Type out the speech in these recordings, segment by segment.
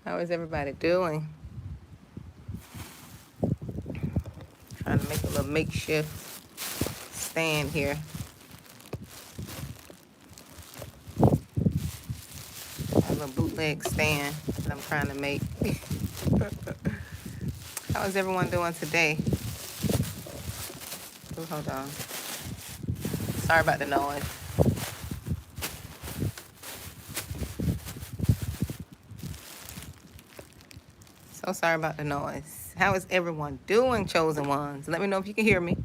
How is everybody doing? Trying to make a little makeshift stand here. A little bootleg stand that I'm trying to make. How is everyone doing today? Oh, hold on. Sorry about the noise. So sorry about the noise. How is everyone doing, chosen ones? Let me know if you can hear me.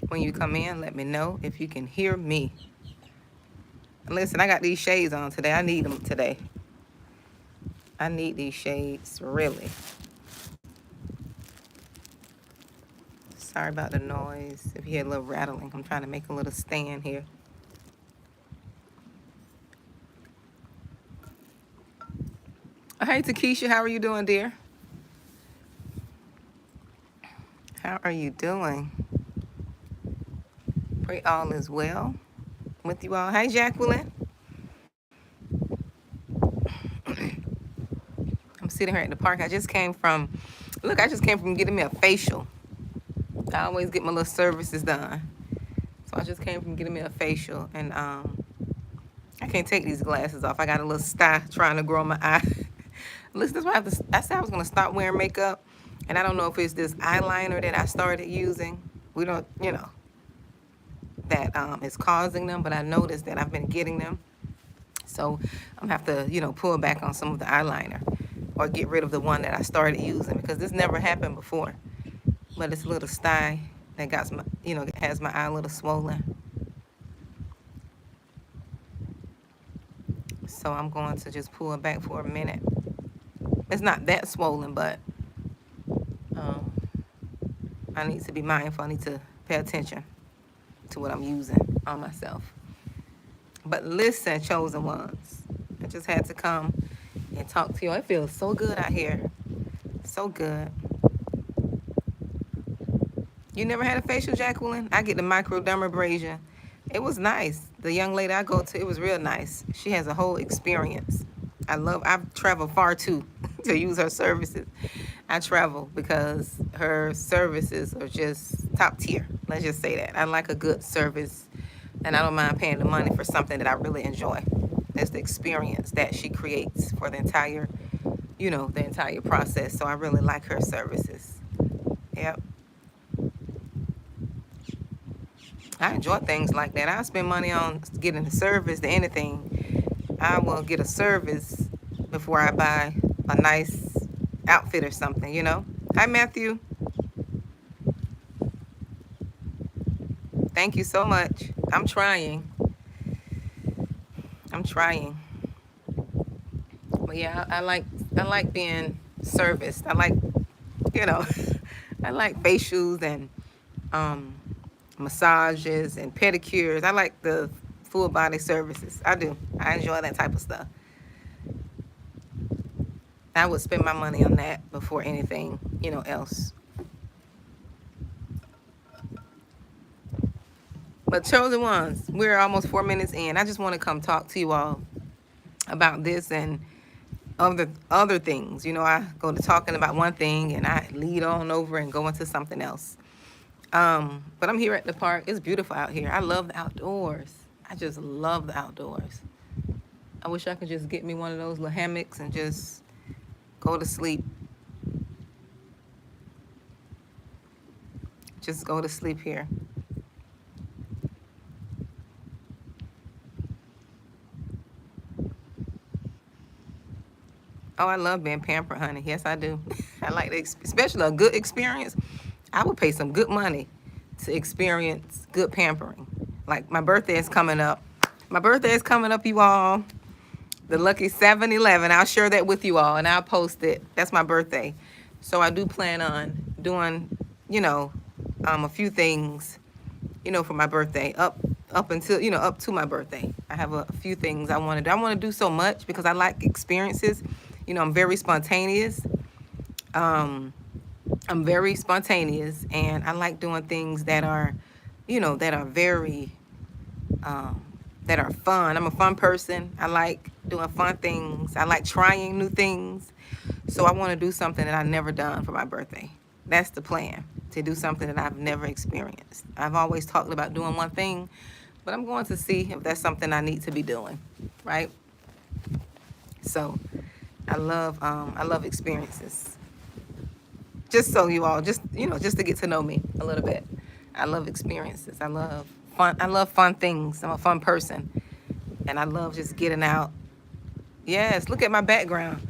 When you come in, let me know if you can hear me. And listen, I got these shades on today. I need them today. I need these shades, really. Sorry about the noise. If you hear a little rattling, I'm trying to make a little stand here. Oh, hey, Takesha, how are you doing, dear? How are you doing? Pray all is well with you all. Hey, Jacqueline. I'm sitting here at the park. I just came from getting me a facial. I always get my little services done. So I just came from getting me a facial, and I can't take these glasses off. I got a little sty trying to grow my eye. Listen, that's why I said I was going to stop wearing makeup, and I don't know if it's this eyeliner that I started using. We don't, that is causing them, but I noticed that I've been getting them. So I'm going to have to, pull back on some of the eyeliner or get rid of the one that I started using, because this never happened before. But it's a little sty that got my, has my eye a little swollen. So I'm going to just pull it back for a minute. It's not that swollen, but I need to be mindful. I need to pay attention to what I'm using on myself. But listen, chosen ones, I just had to come and talk to you. It feels so good out here. So good. You never had a facial, Jacqueline? I get the microdermabrasion. It was nice. The young lady I go to, it was real nice. She has a whole experience. I've traveled far too to use her services. I travel because her services are just top tier. Let's just say that. I like a good service, and I don't mind paying the money for something that I really enjoy. It's the experience that she creates for the entire process. So I really like her services. Yep. I enjoy things like that. I spend money on getting a service to anything. I will get a service before I buy a nice outfit or something, Hi, Matthew. Thank you so much. I'm trying. But yeah, I like being serviced. I like, I like facials and massages and pedicures. I like the full body services. I do. I enjoy that type of stuff. I would spend my money on that before anything, else. But chosen ones, we're almost 4 minutes in. I just want to come talk to you all about this and other things. I go to talking about one thing and I lead on over and go into something else. But I'm here at the park. It's beautiful out here. I love the outdoors. I just love the outdoors. I wish I could just get me one of those little hammocks and just go to sleep. Just go to sleep here. Oh, I love being pampered, honey. Yes, I do. I like it, especially a good experience. I would pay some good money to experience good pampering. Like my birthday is coming up. You all. The lucky 7-11. I'll share that with you all, and I'll post it. That's my birthday. So I do plan on doing, a few things, for my birthday up until, up to my birthday. I have a few things I want to do. I want to do so much because I like experiences. I'm very spontaneous. I'm very spontaneous, and I like doing things that are, that are very, that are fun. I'm a fun person. I like doing fun things. I like trying new things. So I want to do something that I've never done for my birthday. That's the plan, to do something that I've never experienced. I've always talked about doing one thing, but I'm going to see if that's something I need to be doing, right? So I love experiences. Just so you all, just to get to know me a little bit. I love experiences. I love fun. I love fun things. I'm a fun person, and I love just getting out. Yes, look at my background.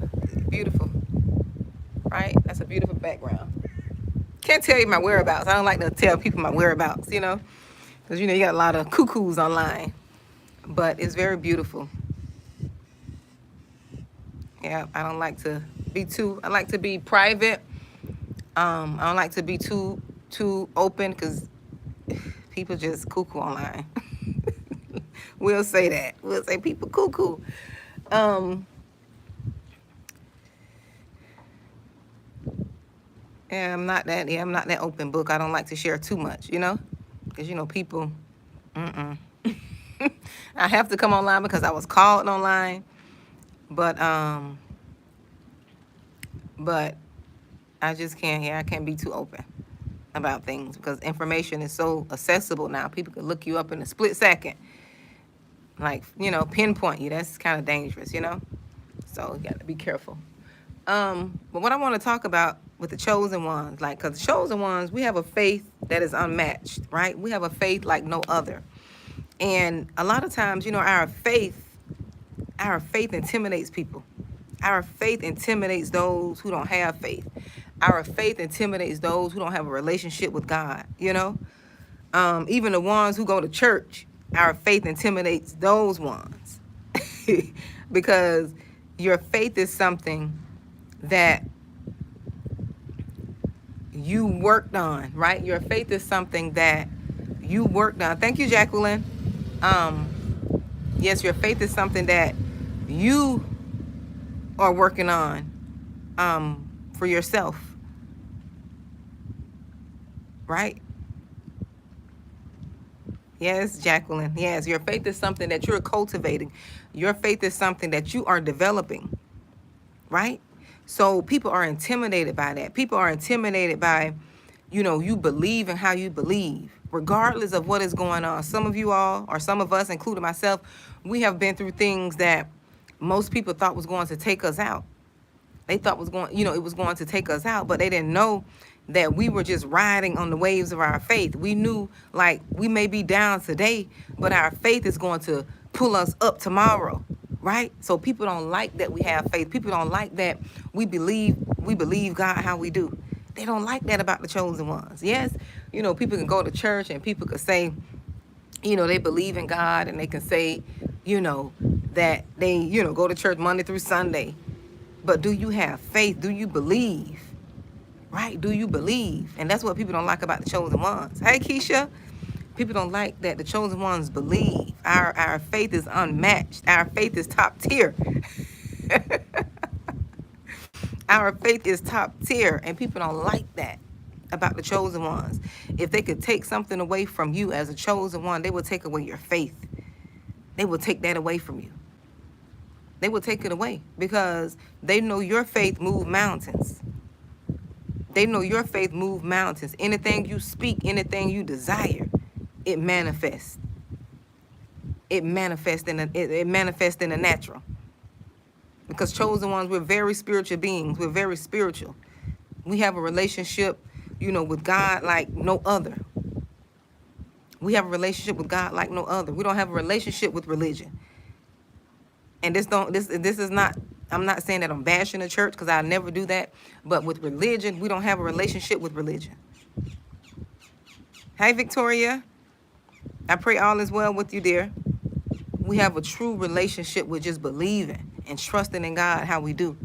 Beautiful, right? That's a beautiful background. Can't tell you my whereabouts. I don't like to tell people my whereabouts, because you got a lot of cuckoos online, but it's very beautiful. Yeah, I don't like to be too. I like to be private. I don't like to be too open, because people just cuckoo online. We'll say that. We'll say people cuckoo. Yeah, I'm not that open book. I don't like to share too much, because people. I have to come online because I was called online, but I just can't. Yeah, I can't be too open about things, because information is so accessible now. People can look you up in a split second, like pinpoint you. That's kind of dangerous, So you got to be careful. But what I want to talk about with the chosen ones, because the chosen ones, we have a faith that is unmatched, right? We have a faith like no other. And a lot of times, our faith intimidates people. Our faith intimidates those who don't have faith. Our faith intimidates those who don't have a relationship with God, Even the ones who go to church, our faith intimidates those ones. Because your faith is something that you worked on, right? Your faith is something that you worked on. Thank you, Jacqueline. Yes, your faith is something that you are working on for yourself, right? Yes, Jacqueline. Yes, your faith is something that you're cultivating. Your faith is something that you are developing, right? So people are intimidated by that. People are intimidated by, you believe in how you believe, regardless of what is going on. Some of you all, or some of us, including myself, we have been through things that most people thought was going to take us out. They thought it was going to take us out, but they didn't know that we were just riding on the waves of our faith. We knew, we may be down today, but our faith is going to pull us up tomorrow, right? So people don't like that we have faith. People don't like that we believe God how we do. They don't like that about the chosen ones. Yes, people can go to church and people could say, they believe in God, and they can say, that they, go to church Monday through Sunday. But do you have faith? Do you believe? Right? Do you believe? And that's what people don't like about the chosen ones. Hey, Keisha. People don't like that the chosen ones believe. Our faith is unmatched. Our faith is top tier. Our faith is top tier. And people don't like that about the chosen ones. If they could take something away from you as a chosen one, they would take away your faith. They will take that away from you. They will take it away, because they know your faith move mountains. They know your faith move mountains. Anything you speak, anything you desire, it manifests. It manifests in the natural. Because chosen ones, we're very spiritual beings. We're very spiritual. We have a relationship, with God like no other. We have a relationship with God like no other. We don't have a relationship with religion. And this is not, I'm not saying that I'm bashing the church, because I never do that. But with religion, we don't have a relationship with religion. Hey, Victoria. I pray all is well with you, dear. We have a true relationship with just believing and trusting in God how we do.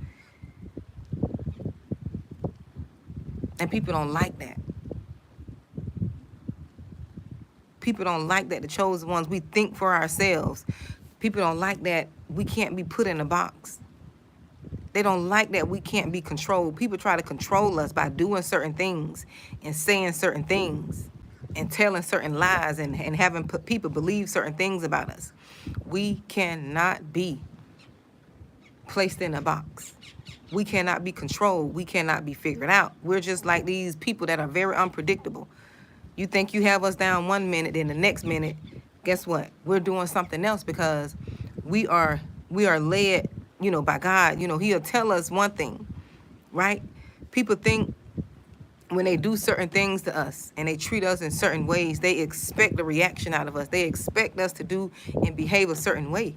And people don't like that. People don't like that the chosen ones, we think for ourselves. People don't like that we can't be put in a box. They don't like that we can't be controlled. People try to control us by doing certain things and saying certain things and telling certain lies and having people believe certain things about us. We cannot be placed in a box. We cannot be controlled. We cannot be figured out. We're just like these people that are very unpredictable. You think you have us down 1 minute, then the next minute, guess what? We're doing something else because we are led, by God. He'll tell us one thing, right? People think when they do certain things to us and they treat us in certain ways, they expect a reaction out of us. They expect us to do and behave a certain way.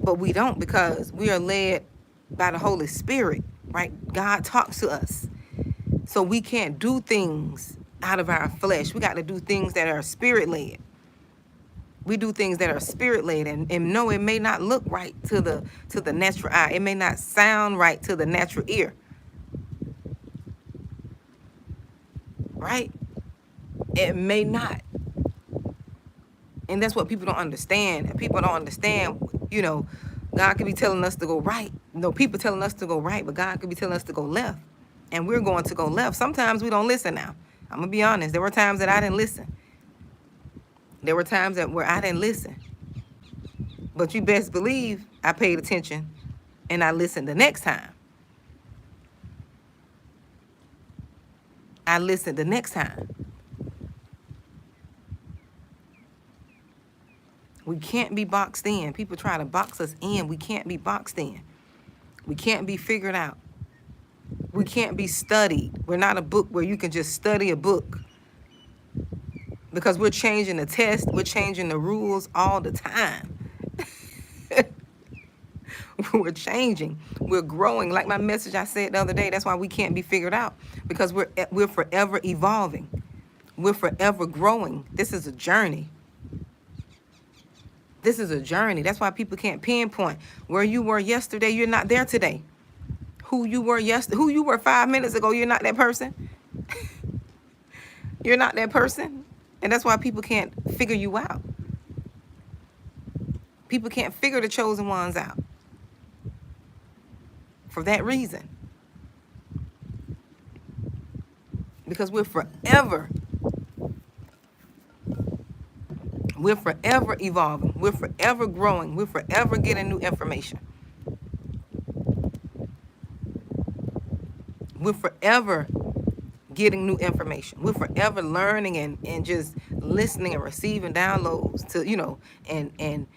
But we don't, because we are led by the Holy Spirit, right? God talks to us. So we can't do things out of our flesh. We got to do things that are spirit-led. We do things that are spirit-led, and no, it may not look right to the natural eye. It may not sound right to the natural ear. Right? It may not. And that's what people don't understand. People don't understand, God could be telling us to go right. No, people telling us to go right, but God could be telling us to go left. And we're going to go left. Sometimes we don't listen now. I'm going to be honest. There were times that I didn't listen. There were times where I didn't listen. But you best believe I paid attention and I listened the next time. I listened the next time. We can't be boxed in. People try to box us in. We can't be boxed in. We can't be figured out. We can't be studied. We're not a book where you can just study a book. Because we're changing the test. We're changing the rules all the time. We're changing. We're growing. Like my message I said the other day, that's why we can't be figured out. Because we're forever evolving. We're forever growing. This is a journey. This is a journey. That's why people can't pinpoint where you were yesterday. You're not there today. Who you were 5 minutes ago. You're not that person. You're not that person. And that's why people can't figure you out. People can't figure the chosen ones out. For that reason. Because we're forever evolving. We're forever growing. We're forever getting new information. We're forever getting new information. We're forever learning and just listening and receiving downloads to, and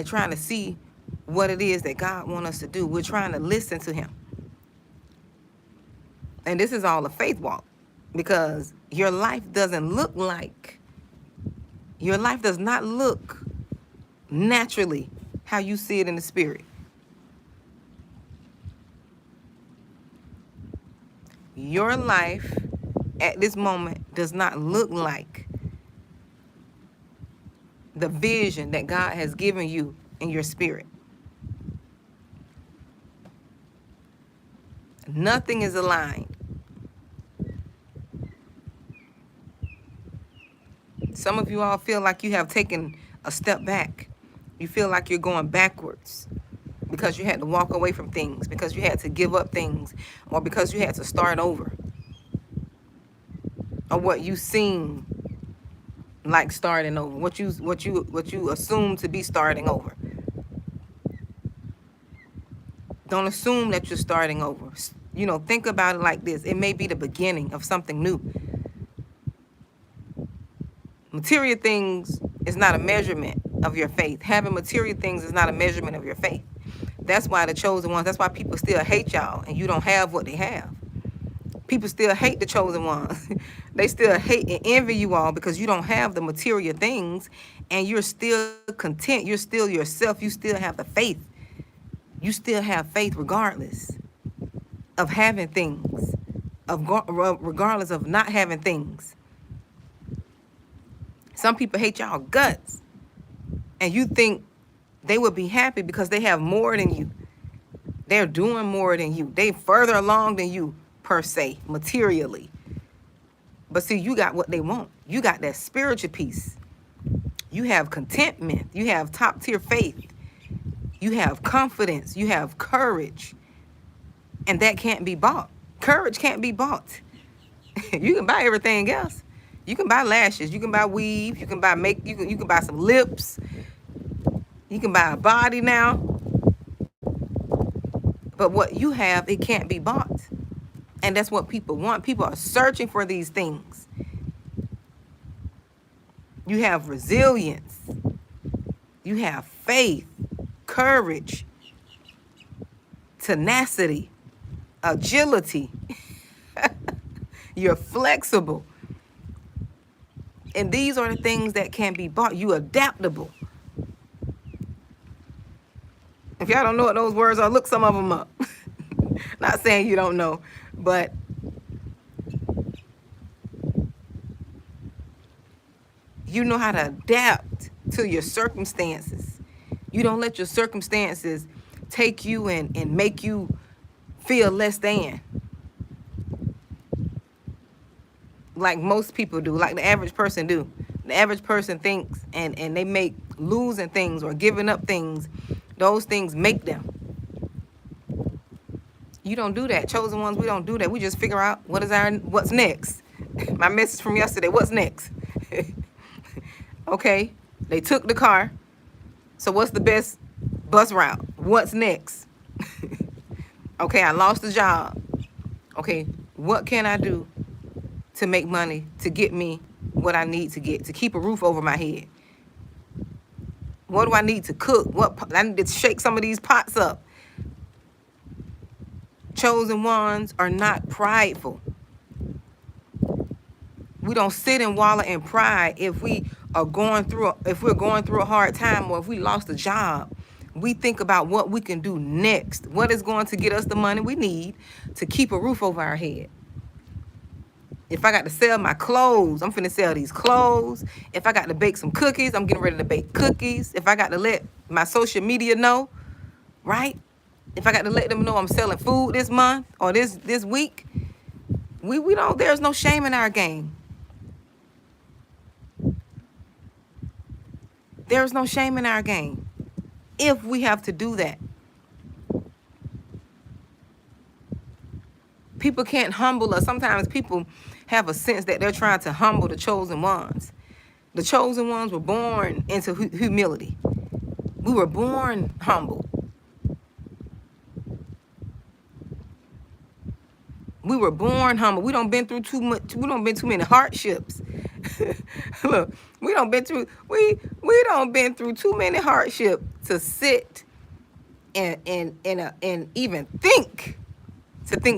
trying to see what it is that God wants us to do. We're trying to listen to him. And this is all a faith walk, because your life does not look naturally how you see it in the spirit. Your life at this moment does not look like the vision that God has given you in your spirit. Nothing is aligned. Some of you all feel like you have taken a step back. You feel like you're going backwards because you had to walk away from things, because you had to give up things, or because you had to start over, or what you seem like starting over, what you assume to be starting over. Don't assume that you're starting over. Think about it like this. It may be the beginning of something new. Material things is not a measurement of your faith. Having material things is not a measurement of your faith. That's why the chosen ones, that's why people still hate y'all and you don't have what they have. People still hate the chosen ones. They still hate and envy you all because you don't have the material things, and you're still content. You're still yourself. You still have the faith. You still have faith regardless of having things, regardless of not having things. Some people hate y'all guts, and you think they would be happy because they have more than you. They're doing more than you. They further along than you, per se, materially. But see, you got what they want. You got that spiritual peace. You have contentment. You have top tier faith. You have confidence. You have courage. And that can't be bought. Courage can't be bought. You can buy everything else. You can buy lashes. You can buy weave. You can buy you can buy some lips. You can buy a body now. But what you have, it can't be bought. And that's what people want. People are searching for these things. You have resilience. You have faith, courage, tenacity, agility. You're flexible. And these are the things that can be bought. You're adaptable. If y'all don't know what those words are, look some of them up. Not saying you don't know, but you know how to adapt to your circumstances. You don't let your circumstances take you and make you feel less than. Like most people do, like the average person do. The average person thinks and they make losing things or giving up things, those things make them. You don't do that. Chosen ones, we don't do that. We just figure out what's next. My message from yesterday, what's next? Okay, they took the car. So what's the best bus route? What's next? Okay, I lost the job. Okay, what can I do to make money, to get me what I need to get, to keep a roof over my head? What do I need to cook? I need to shake some of these pots up. Chosen ones are not prideful. We don't sit and wallow in pride if we're going through a hard time, or if we lost a job. We think about what we can do next. What is going to get us the money we need to keep a roof over our head? If I got to sell my clothes, I'm finna sell these clothes. If I got to bake some cookies, I'm getting ready to bake cookies. If I got to let my social media know, right? If I got to let them know I'm selling food this month or this week, we don't. There's no shame in our game. There's no shame in our game if we have to do that. People can't humble us. Sometimes people have a sense that they're trying to humble the chosen ones. The chosen ones were born into humility. We were born humble. We were born humble. We don't been through too much. We don't been too many hardships. Look, we don't been through too many hardships to sit and even think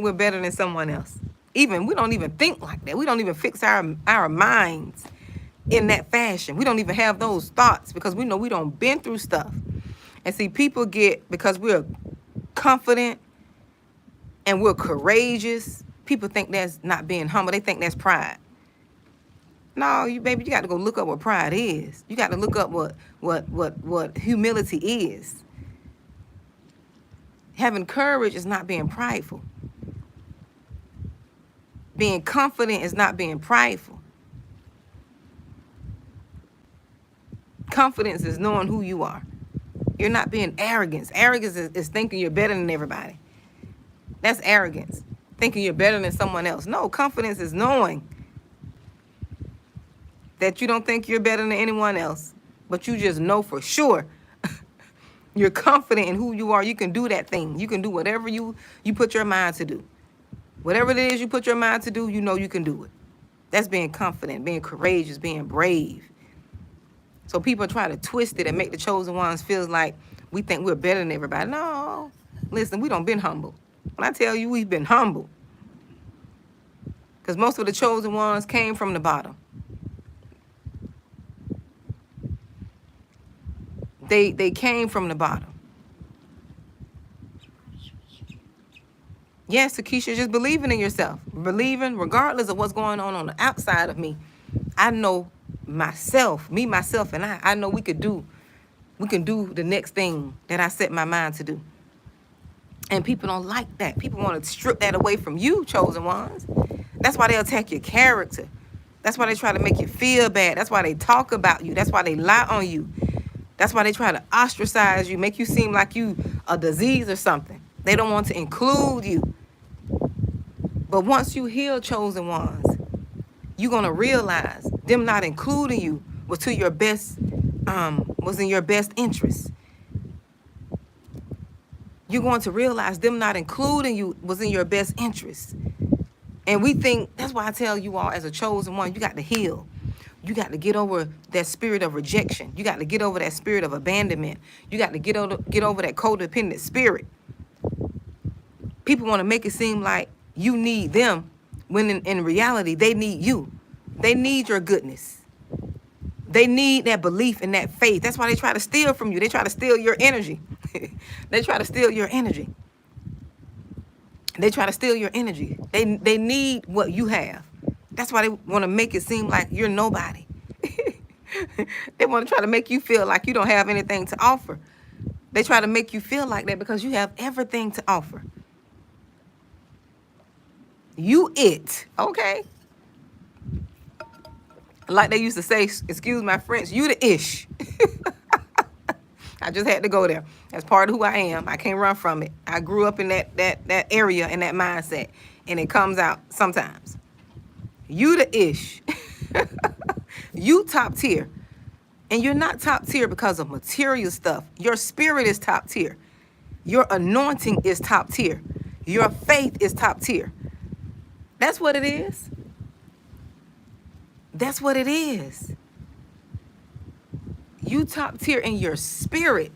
we're better than someone else. We don't even think like that. We don't even fix our minds in that fashion. We don't even have those thoughts because we know we don't been through stuff. And see, people because we're confident and we're courageous, people think that's not being humble. They think that's pride. No, you got to go look up what pride is. You got to look up what humility is. Having courage is not being prideful. Being confident is not being prideful. Confidence is knowing who you are. You're not being arrogant. Arrogance is thinking you're better than everybody. That's arrogance. Thinking you're better than someone else. No, confidence is knowing that you don't think you're better than anyone else, but you just know for sure. You're confident in who you are. You can do that thing. You can do whatever you put your mind to do. Whatever it is you put your mind to do, you know you can do it. That's being confident, being courageous, being brave. So people try to twist it and make the chosen ones feel like we think we're better than everybody. No, listen, we don't been humble. When I tell you we've been humble, because most of the chosen ones came from the bottom. They came from the bottom. Yes, Takesha, just believing in yourself. Believing regardless of what's going on the outside of me. I know myself, and I know we can do the next thing that I set my mind to do. And people don't like that. People want to strip that away from you, chosen ones. That's why they attack your character. That's why they try to make you feel bad. That's why they talk about you. That's why they lie on you. That's why they try to ostracize you, make you seem like you a disease or something. They don't want to include you. But once you heal, chosen ones, you're going to realize them not including you was in your best interest. You're going to realize them not including you was in your best interest. And we think, that's why I tell you all, as a chosen one, you got to heal. You got to get over that spirit of rejection. You got to get over that spirit of abandonment. You got to get over that codependent spirit. People want to make it seem like you need them when in reality, they need you. They need your goodness. They need that belief and that faith. That's why they try to steal from you. They try to steal your energy. They try to steal your energy. They try to steal your energy. They need what you have. That's why they want to make it seem like you're nobody. They want to try to make you feel like you don't have anything to offer. They try to make you feel like that because you have everything to offer. You it, okay? Like they used to say, excuse my French, you the ish. I just had to go there. That's part of who I am. I can't run from it. I grew up in that area and that mindset, and it comes out sometimes. You the ish. You top tier. And you're not top tier because of material stuff. Your spirit is top tier. Your anointing is top tier. Your faith is top tier. That's what it is. That's what it is. You top tier in your spirit.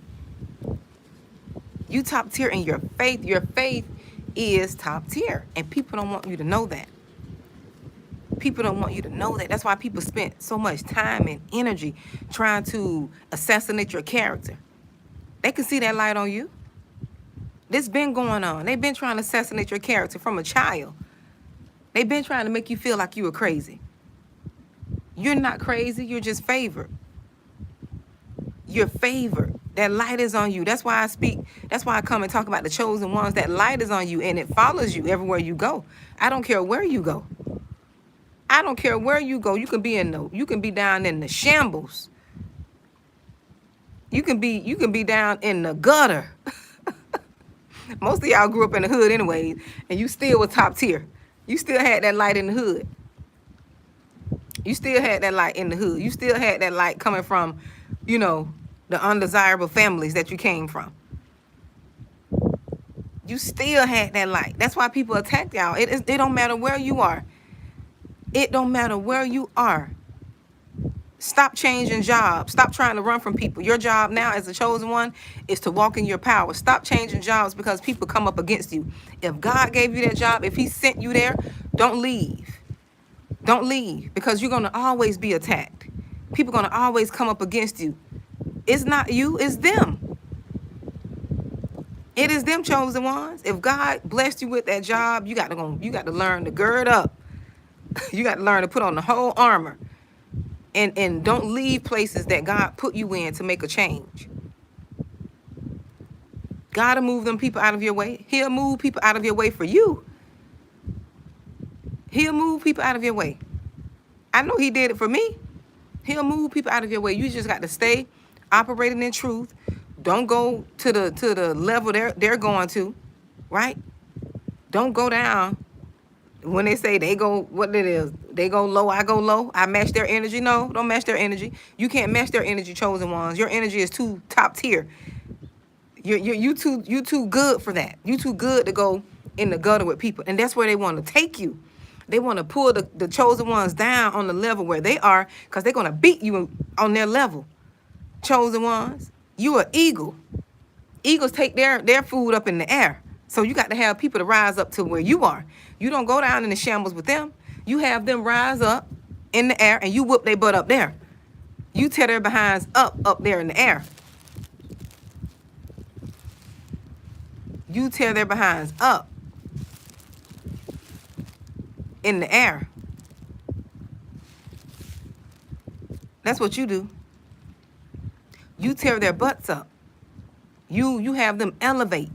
You top tier in your faith. Your faith is top tier. And people don't want you to know that. People don't want you to know that. That's why people spend so much time and energy trying to assassinate your character. They can see that light on you. This been going on. They've been trying to assassinate your character from a child. They've been trying to make you feel like you were crazy. You're not crazy. You're just favored. You're favored. That light is on you. That's why I speak. That's why I come and talk about the chosen ones. That light is on you, and it follows you everywhere you go. I don't care where you go. I don't care where you go. You can be down in the shambles. You can be down in the gutter. Most of y'all grew up in the hood anyways, and you still were top tier. You still had that light in the hood. You still had that light in the hood. You still had that light coming from, the undesirable families that you came from. You still had that light. That's why people attack y'all. It don't matter where you are. It don't matter where you are. Stop changing jobs. Stop trying to run from people. Your job now as a chosen one is to walk in your power. Stop changing jobs because people come up against you. If God gave you that job, if he sent you there, don't leave. Don't leave because you're going to always be attacked. People are going to always come up against you. It's not you, it's them. It is them chosen ones. If God blessed you with that job, you got to learn to gird up. You got to learn to put on the whole armor. And don't leave places that God put you in to make a change. God will move them people out of your way. He'll move people out of your way for you. He'll move people out of your way. I know he did it for me. He'll move people out of your way. You just got to stay operating in truth. Don't go to the level they're going to, right? Don't go down. When they say they go, what it is, they go low, I go low, I match their energy. No, don't match their energy. You can't match their energy, chosen ones. Your energy is too top tier. You too good for that. You too good to go in the gutter with people. And that's where they want to take you. They want to pull the chosen ones down on the level where they are because they're going to beat you on their level. Chosen ones, you are eagle. Eagles take their food up in the air. So you got to have people to rise up to where you are. You don't go down in the shambles with them. You have them rise up in the air and you whoop their butt up there. You tear their behinds up there in the air. You tear their behinds up in the air. That's what you do. You tear their butts up. You have them elevate.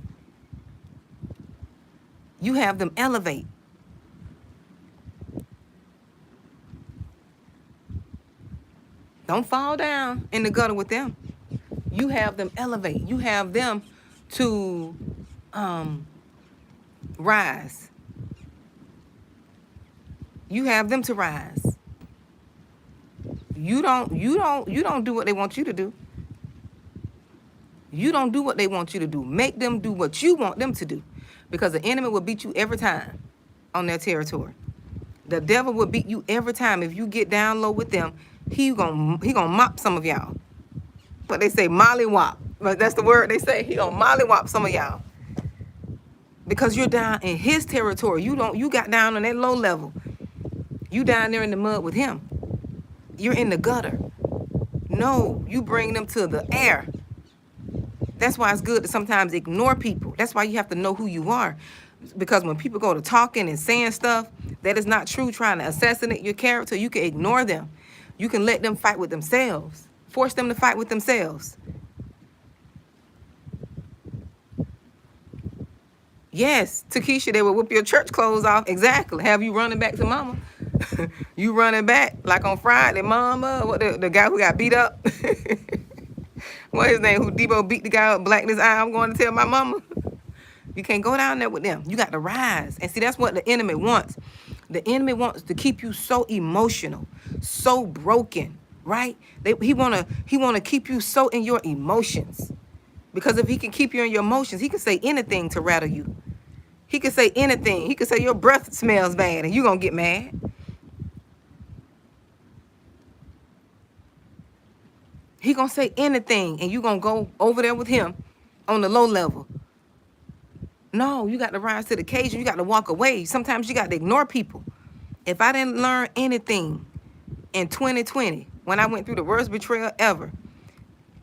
You have them elevate. Don't fall down in the gutter with them. You have them elevate. You have them to rise. You have them to rise. You don't do what they want you to do. You don't do what they want you to do. Make them do what you want them to do. Because the enemy will beat you every time on their territory. The devil will beat you every time. If you get down low with them, he gonna mop some of y'all. But they say mollywop. But that's the word they say. He gonna mollywop some of y'all. Because you're down in his territory. You got down on that low level. You down there in the mud with him. You're in the gutter. No, you bring them to the air. That's why it's good to sometimes ignore people. That's why you have to know who you are. Because when people go to talking and saying stuff that is not true, trying to assassinate your character, you can ignore them. You can let them fight with themselves. Force them to fight with themselves. Yes, Takesha, they will whip your church clothes off. Exactly. Have you running back to mama? You running back like on Friday, mama. What the guy who got beat up? What his name? Who Debo beat the guy up, blacked his eye? I'm going to tell my mama. You can't go down there with them. You got to rise. And see, that's what the enemy wants. The enemy wants to keep you so emotional, so broken, right? He wanna keep you so in your emotions. Because if he can keep you in your emotions, he can say anything to rattle you. He can say anything. He can say your breath smells bad and you're going to get mad. He going to say anything and you're going to go over there with him on the low level. No, you got to rise to the occasion. You got to walk away. Sometimes you got to ignore people. If I didn't learn anything in 2020, when I went through the worst betrayal ever,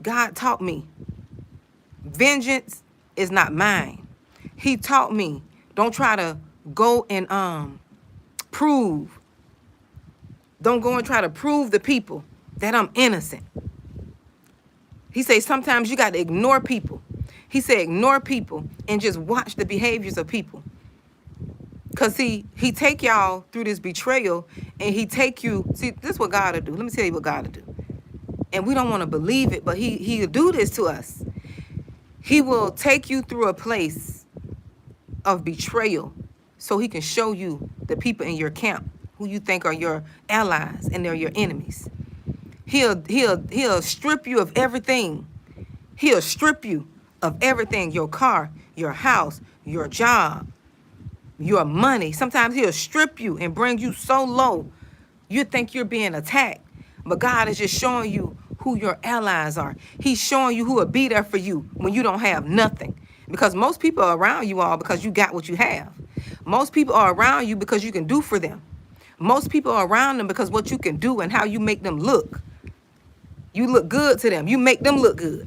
God taught me, vengeance is not mine. He taught me, don't try to go and prove. Don't go and try to prove the people that I'm innocent. He said sometimes you got to ignore people. He said ignore people and just watch the behaviors of people. Because he take y'all through this betrayal and he take you. See, this is what God will do. Let me tell you what God will do. And we don't want to believe it, but he'll do this to us. He will take you through a place of betrayal so he can show you the people in your camp who you think are your allies and they're your enemies. He'll strip you of everything. He'll strip you of everything, your car, your house, your job, your money. Sometimes he'll strip you and bring you so low, you think you're being attacked. But God is just showing you who your allies are. He's showing you who will be there for you when you don't have nothing. Because most people are around you all because you got what you have. Most people are around you because you can do for them. Most people are around them because what you can do and how you make them look. You look good to them. You make them look good.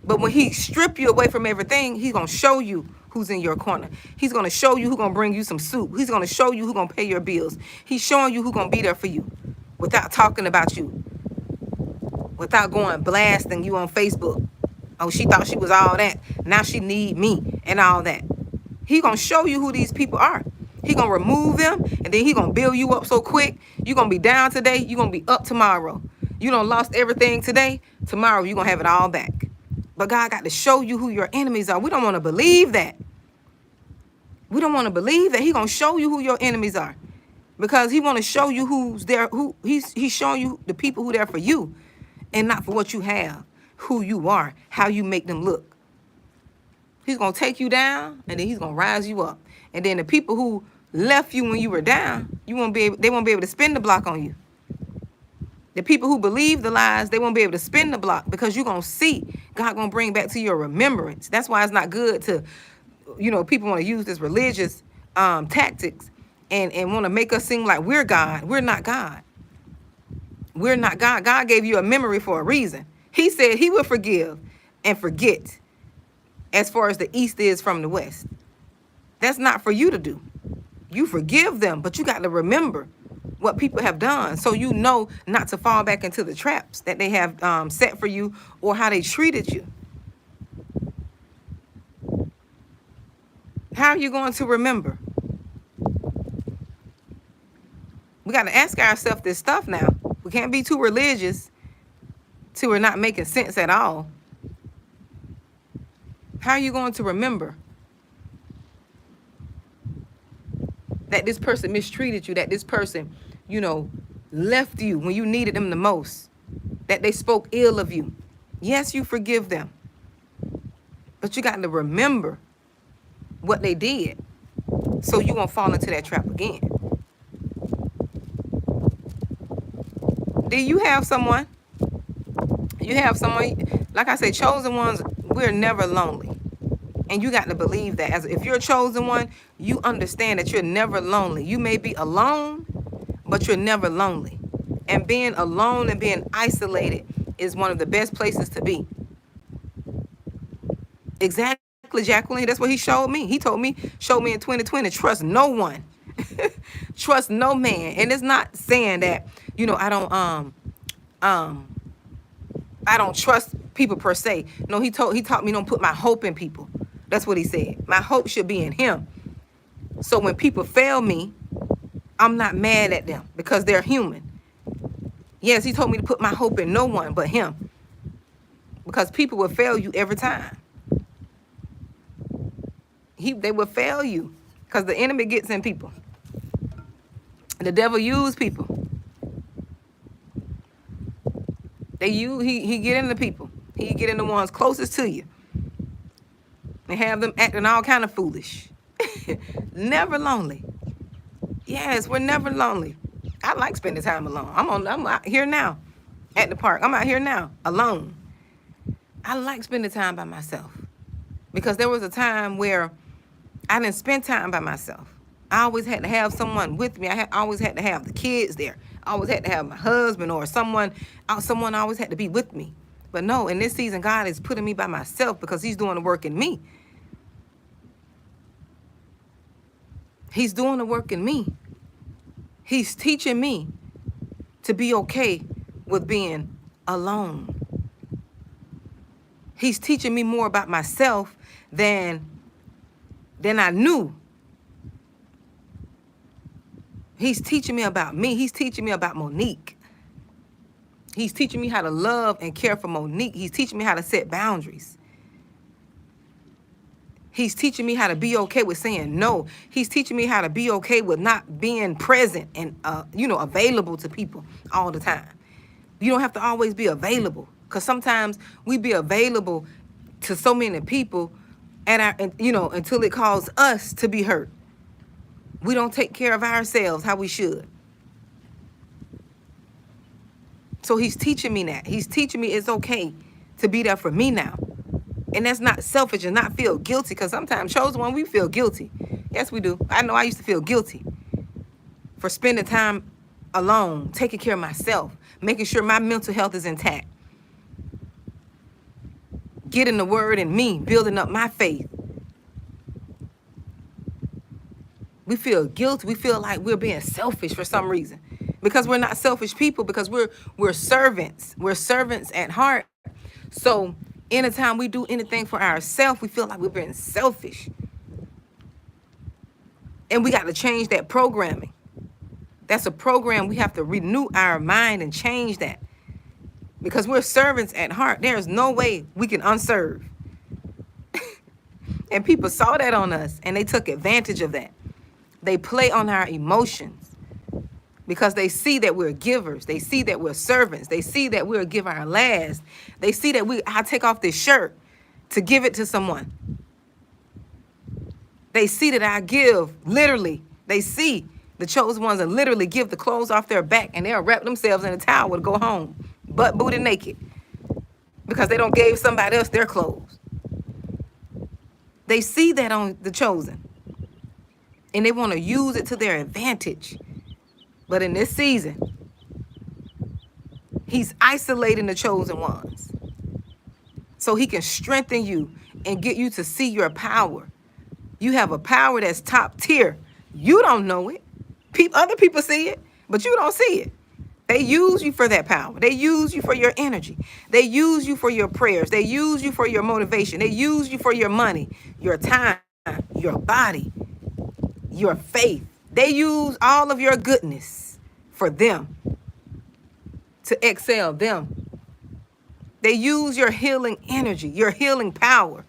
But when he strip you away from everything, he's going to show you who's in your corner. He's going to show you who's going to bring you some soup. He's going to show you who's going to pay your bills. He's showing you who's going to be there for you without talking about you, without going blasting you on Facebook. Oh, she thought she was all that. Now she need me and all that. He's going to show you who these people are. He's going to remove them, and then he's going to build you up so quick. You're going to be down today. You're going to be up tomorrow. You done lost everything today. Tomorrow, you're going to have it all back. But God got to show you who your enemies are. We don't want to believe that. We don't want to believe that. He's going to show you who your enemies are. Because he want to show you who's there. He's showing you the people who are there for you and not for what you have, who you are, how you make them look. He's going to take you down, and then he's going to rise you up. And then the people who left you when you were down, they won't be able to spin the block on you. The people who believe the lies, they won't be able to spin the block because you're going to see God going to bring back to your remembrance. That's why it's not good to, people want to use this religious tactics and want to make us seem like we're God. We're not God. We're not God. God gave you a memory for a reason. He said he will forgive and forget as far as the east is from the west. That's not for you to do. You forgive them, but you got to remember what people have done so you know not to fall back into the traps that they have set for you or how they treated you. How are you going to remember? We got to ask ourselves this stuff now. We can't be too religious till we're not making sense at all. How are you going to remember that this person mistreated you, that this person, left you when you needed them the most, that they spoke ill of you? Yes, you forgive them. But you got to remember what they did so you won't fall into that trap again. Do you have someone? You have someone, like I say, chosen ones, we're never lonely. And you got to believe that. As if you're a chosen one, you understand that you're never lonely. You may be alone, but you're never lonely. And being alone and being isolated is one of the best places to be. Exactly, Jacqueline. That's what he showed me. He told me, showed me in 2020, trust no one. Trust no man. And it's not saying that, you know, I don't trust people per se. No, he taught me don't put my hope in people. That's what he said. My hope should be in him. So when people fail me, I'm not mad at them because they're human. Yes, he told me to put my hope in no one but him. Because people will fail you every time. They will fail you because the enemy gets in people. The devil use people. He get into people. He get in the ones closest to you. And have them acting all kind of foolish. Never lonely. Yes, we're never lonely. I like spending time alone. I'm out here now at the park. I'm out here now alone. I like spending time by myself because there was a time where I didn't spend time by myself. I always had to have someone with me. I always had to have the kids there. I always had to have my husband or someone always had to be with me. But no, in this season, God is putting me by myself because he's doing the work in me. He's doing the work in me. He's teaching me to be okay with being alone. He's teaching me more about myself than I knew. He's teaching me about me. He's teaching me about Monique. He's teaching me how to love and care for Monique. He's teaching me how to set boundaries. He's teaching me how to be okay with saying no. He's teaching me how to be okay with not being present and, available to people all the time. You don't have to always be available because sometimes we be available to so many people until it calls us to be hurt. We don't take care of ourselves how we should. So he's teaching me that. He's teaching me it's okay to be there for me now. And that's not selfish and not feel guilty because sometimes chosen one, we feel guilty. Yes, we do. I know I used to feel guilty for spending time alone, taking care of myself, making sure my mental health is intact. Getting the word in me, building up my faith. We feel guilty. We feel like we're being selfish for some reason. Because we're not selfish people, because we're servants. We're servants at heart. So anytime we do anything for ourselves, we feel like we're being selfish. And we got to change that programming. That's a program we have to renew our mind and change that. Because we're servants at heart. There's no way we can unserve. And people saw that on us and they took advantage of that. They play on our emotions because they see that we're givers. They see that we're servants. They see that we'll give our last. They see that I take off this shirt to give it to someone. They see that I give, literally. They see the chosen ones and literally give the clothes off their back and they'll wrap themselves in a towel to go home, butt booty naked, because they don't gave somebody else their clothes. They see that on the chosen and they want to use it to their advantage. But in this season, he's isolating the chosen ones so he can strengthen you and get you to see your power. You have a power that's top tier. You don't know it. Other people see it, but you don't see it. They use you for that power. They use you for your energy. They use you for your prayers. They use you for your motivation. They use you for your money, your time, your body, your faith. They use all of your goodness for them, to excel them. They use your healing energy, your healing power.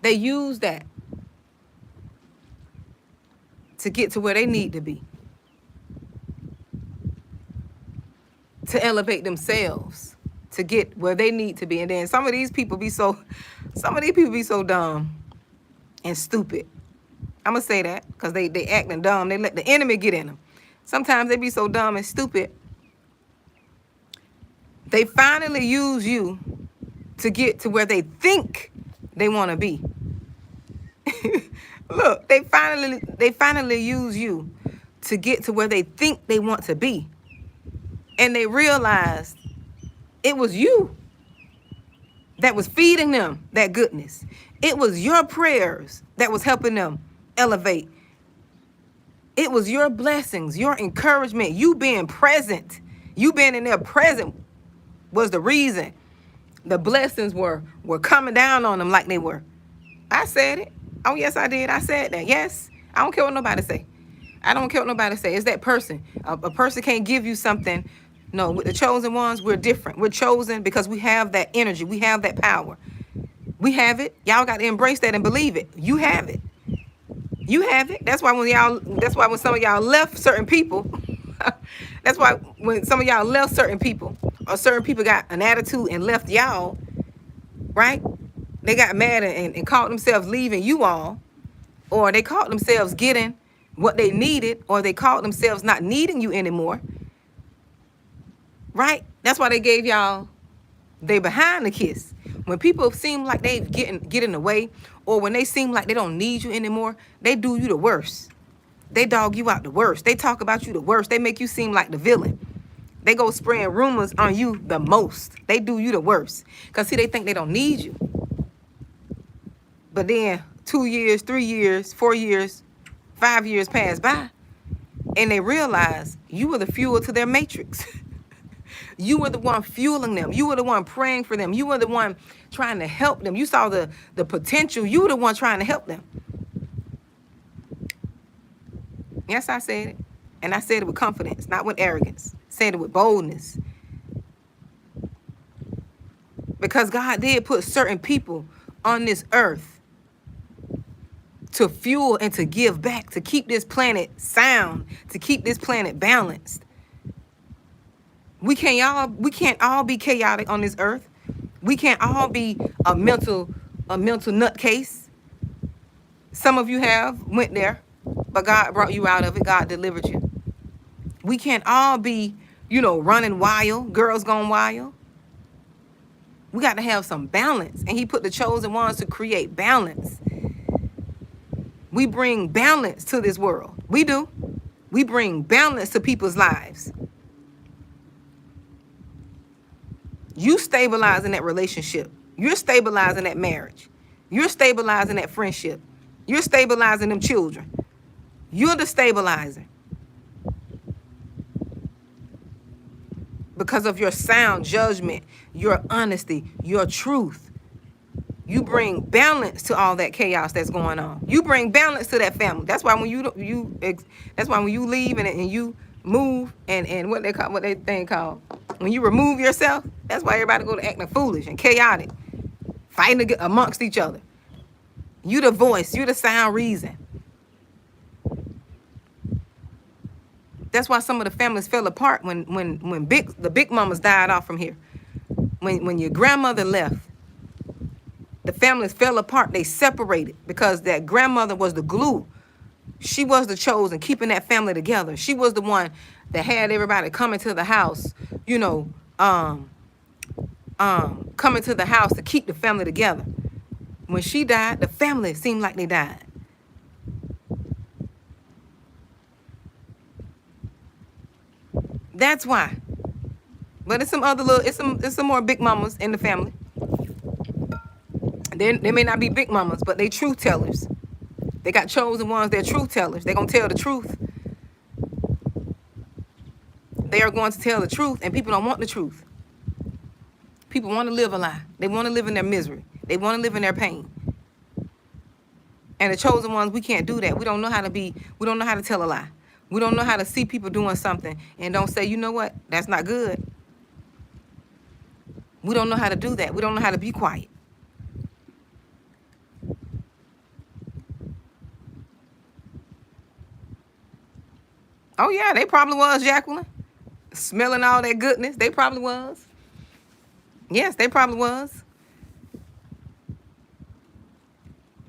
They use that to get to where they need to be, to elevate themselves, to get where they need to be. And then some of these people be so dumb and stupid. I'm gonna say that because they acting dumb. They let the enemy get in them. Sometimes they be so dumb and stupid. They finally use you to get to where they think they want to be. Look, they finally use you to get to where they think they want to be. And they realize it was you that was feeding them that goodness. It was your prayers that was helping them elevate. It was your blessings, your encouragement, you being present. You being in there present was the reason the blessings were coming down on them like they were. I said it. Oh, yes, I did. I said that. Yes. I don't care what nobody say. I don't care what nobody say. It's that person. A person can't give you something. No, with the chosen ones, we're different. We're chosen because we have that energy. We have that power. We have it. Y'all got to embrace that and believe it. You have it. You have it. That's why when some of y'all left certain people, that's why when some of y'all left certain people, or certain people got an attitude and left y'all, right? They got mad and called themselves leaving you all, or they called themselves getting what they needed, or they called themselves not needing you anymore, right? That's why they gave y'all they behind the kiss. When people seem like they get in the way, or when they seem like they don't need you anymore, they do you the worst. They dog you out the worst. They talk about you the worst. They make you seem like the villain. They go spraying rumors on you the most. They do you the worst. Because, see, they think they don't need you. But then 2 years, 3 years, 4 years, 5 years pass by, and they realize you were the fuel to their matrix. You were the one fueling them. You were the one praying for them. You were the one trying to help them. You saw the potential. You were the one trying to help them. Yes, I said it. And I said it with confidence, not with arrogance. I said it with boldness. Because God did put certain people on this earth to fuel and to give back, to keep this planet sound, to keep this planet balanced. We can't all be chaotic on this earth. We can't all be a mental nutcase. Some of you went there, but God brought you out of it. God delivered you. We can't all be, running wild, girls gone wild. We got to have some balance. And he put the chosen ones to create balance. We bring balance to this world. We do. We bring balance to people's lives. You stabilizing that relationship. You're stabilizing that marriage. You're stabilizing that friendship. You're stabilizing them children. You're the stabilizer. Because of your sound judgment, your honesty, your truth. You bring balance to all that chaos that's going on. You bring balance to that family. That's why when that's why when you leave and you move and what they think called, when you remove yourself, that's why everybody go to acting foolish and chaotic, fighting amongst each other. You the voice, you the sound reason. That's why some of the families fell apart when the big mamas died off from here. When your grandmother left, the families fell apart. They separated because that grandmother was the glue. She was the chosen, keeping that family together. She was the one that had everybody coming to the house, coming to the house to keep the family together. When she died, the family seemed like they died. That's why. But it's some more big mamas in the family. They may not be big mamas, but they truth tellers. They got chosen ones, they're truth tellers. They're going to tell the truth. They are going to tell the truth, and people don't want the truth. People want to live a lie. They want to live in their misery. They want to live in their pain. And the chosen ones, we can't do that. We don't know how to tell a lie. We don't know how to see people doing something and don't say, you know what, that's not good. We don't know how to do that. We don't know how to be quiet. Oh, yeah, they probably was, Jacqueline. Smelling all that goodness. They probably was. Yes, they probably was.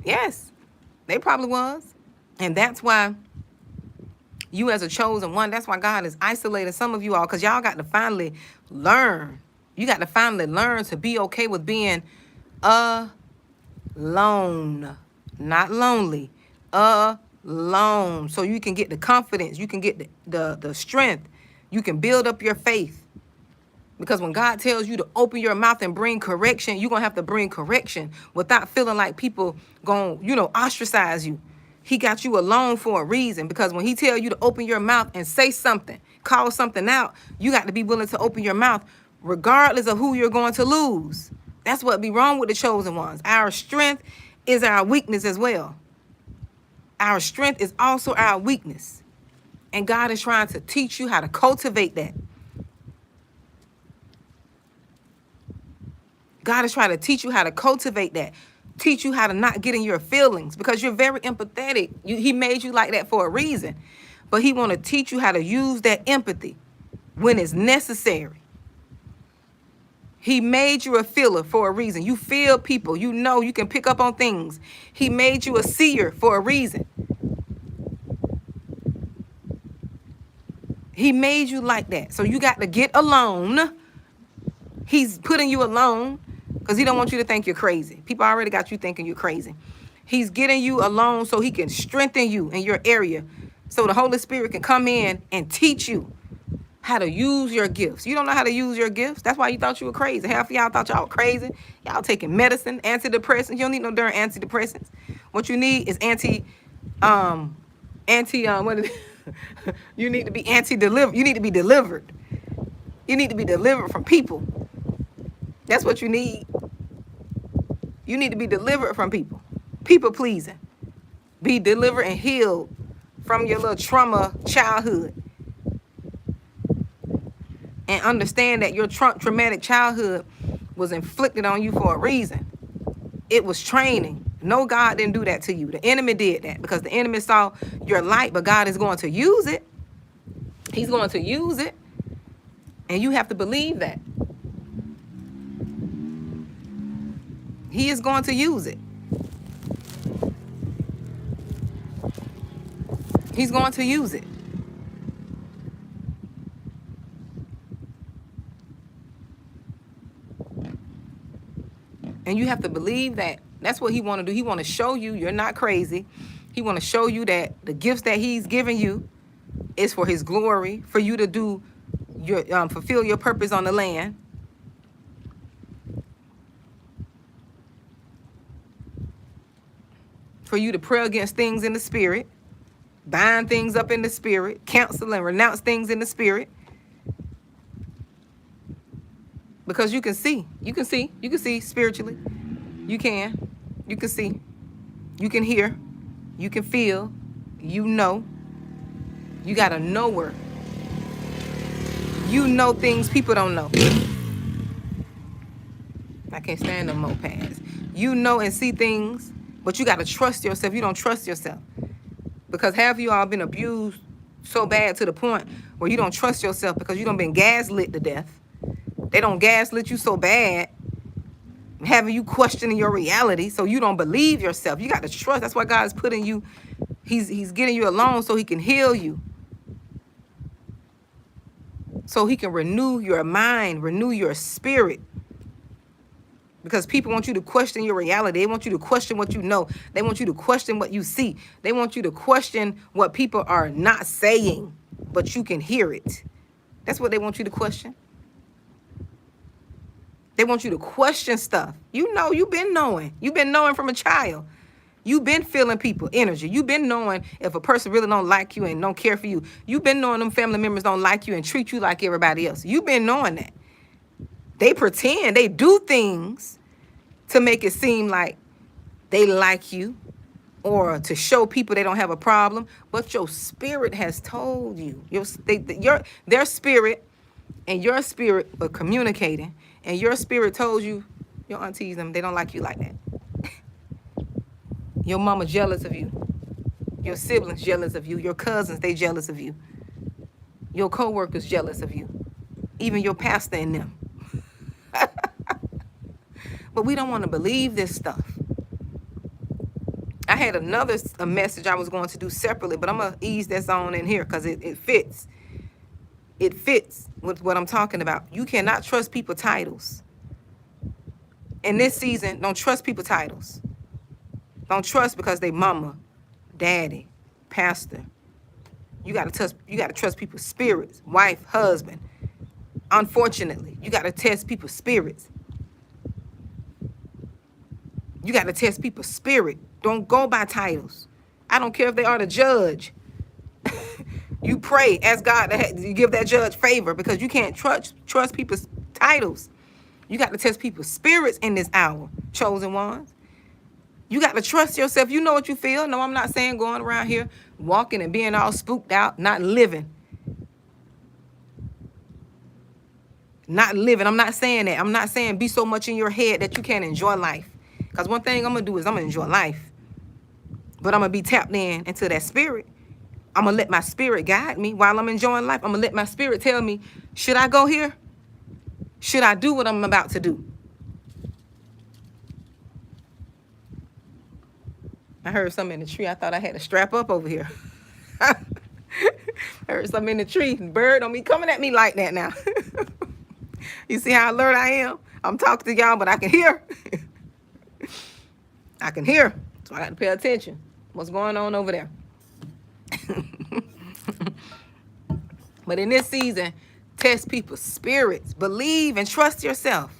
Yes, they probably was. And that's why you as a chosen one, that's why God is isolating some of you all, because y'all got to finally learn. You got to finally learn to be okay with being alone, not lonely, alone. So you can get the confidence, you can get the strength, you can build up your faith. Because when God tells you to open your mouth and bring correction, you're going to have to bring correction without feeling like people going, ostracize you. He got you alone for a reason, because when he tells you to open your mouth and say something, call something out, you got to be willing to open your mouth regardless of who you're going to lose. That's what be wrong with the chosen ones. Our strength is our weakness as well. Our strength is also our weakness. And God is trying to teach you how to cultivate that. God is trying to teach you how to cultivate that. Teach you how to not get in your feelings, because you're very empathetic. He made you like that for a reason. But he want to teach you how to use that empathy when it's necessary. He made you a feeler for a reason. You feel people. You can pick up on things. He made you a seer for a reason. He made you like that. So you got to get alone. He's putting you alone because he don't want you to think you're crazy. People already got you thinking you're crazy. He's getting you alone so he can strengthen you in your area, so the Holy Spirit can come in and teach you how to use your gifts. You don't know how to use your gifts. That's why you thought you were crazy. Half of y'all thought y'all were crazy. Y'all taking medicine, antidepressants. You don't need no darn antidepressants. What you need is what is it? You need to be anti-delivered. You need to be delivered. You need to be delivered from people. That's what you need. You need to be delivered from people. People pleasing. Be delivered and healed from your little trauma childhood. And understand that your traumatic childhood was inflicted on you for a reason. It was training. No, God didn't do that to you. The enemy did that because the enemy saw your light, but God is going to use it. He's going to use it. And you have to believe that. He is going to use it. He's going to use it. And you have to believe that. That's what he want to do. He want to show you you're not crazy. He want to show you that the gifts that he's giving you is for his glory, for you to do your fulfill your purpose on the land. For you to pray against things in the spirit, bind things up in the spirit, cancel and renounce things in the spirit. Because you can see spiritually. You can see, you can hear, you can feel, you got a knower. You know things people don't know. I can't stand them mopeds. You know and see things, but you got to trust yourself. You don't trust yourself. Because half of you all been abused so bad to the point where you don't trust yourself because you done been gaslit to death. They don't gaslit you so bad, having you questioning your reality, so you don't believe yourself. You got to trust. That's why God is putting you, he's getting you alone so he can heal you. So he can renew your mind, renew your spirit. Because people want you to question your reality. They want you to question what you know. They want you to question what you see. They want you to question what people are not saying, but you can hear it. That's what they want you to question. They want you to question stuff. You've been knowing. You've been knowing from a child. You've been feeling people energy. You've been knowing if a person really don't like you and don't care for you. You've been knowing them family members don't like you and treat you like everybody else. You've been knowing that. They pretend, they do things to make it seem like they like you or to show people they don't have a problem. But your spirit has told you. Their spirit and your spirit are communicating. And your spirit told you, your aunties, they don't like you like that. Your mama jealous of you. Your siblings jealous of you. Your cousins, they jealous of you. Your co-workers jealous of you. Even your pastor and them. But we don't want to believe this stuff. I had a message I was going to do separately, but I'm going to ease this on in here because it fits. It fits with what I'm talking about. You cannot trust people titles. In this season, don't trust people titles. Don't trust because they mama, daddy, pastor. You gotta trust people's spirits, wife, husband. Unfortunately, you gotta test people's spirits. You gotta test people's spirit. Don't go by titles. I don't care if they are the judge. You pray, ask God to give that judge favor because you can't trust people's titles. You got to test people's spirits in this hour, chosen ones. You got to trust yourself. You know what you feel. No, I'm not saying going around here walking and being all spooked out, not living. Not living. I'm not saying that. I'm not saying be so much in your head that you can't enjoy life. Because one thing I'm going to do is I'm going to enjoy life. But I'm going to be tapped into that spirit. I'm going to let my spirit guide me while I'm enjoying life. I'm going to let my spirit tell me, should I go here? Should I do what I'm about to do? I heard something in the tree. I thought I had to strap up over here. I heard something in the tree. Bird don't be coming at me like that now. You see how alert I am? I'm talking to y'all, but I can hear. I can hear. So I got to pay attention. What's going on over there? But in this season, test people's spirits. Believe and trust yourself.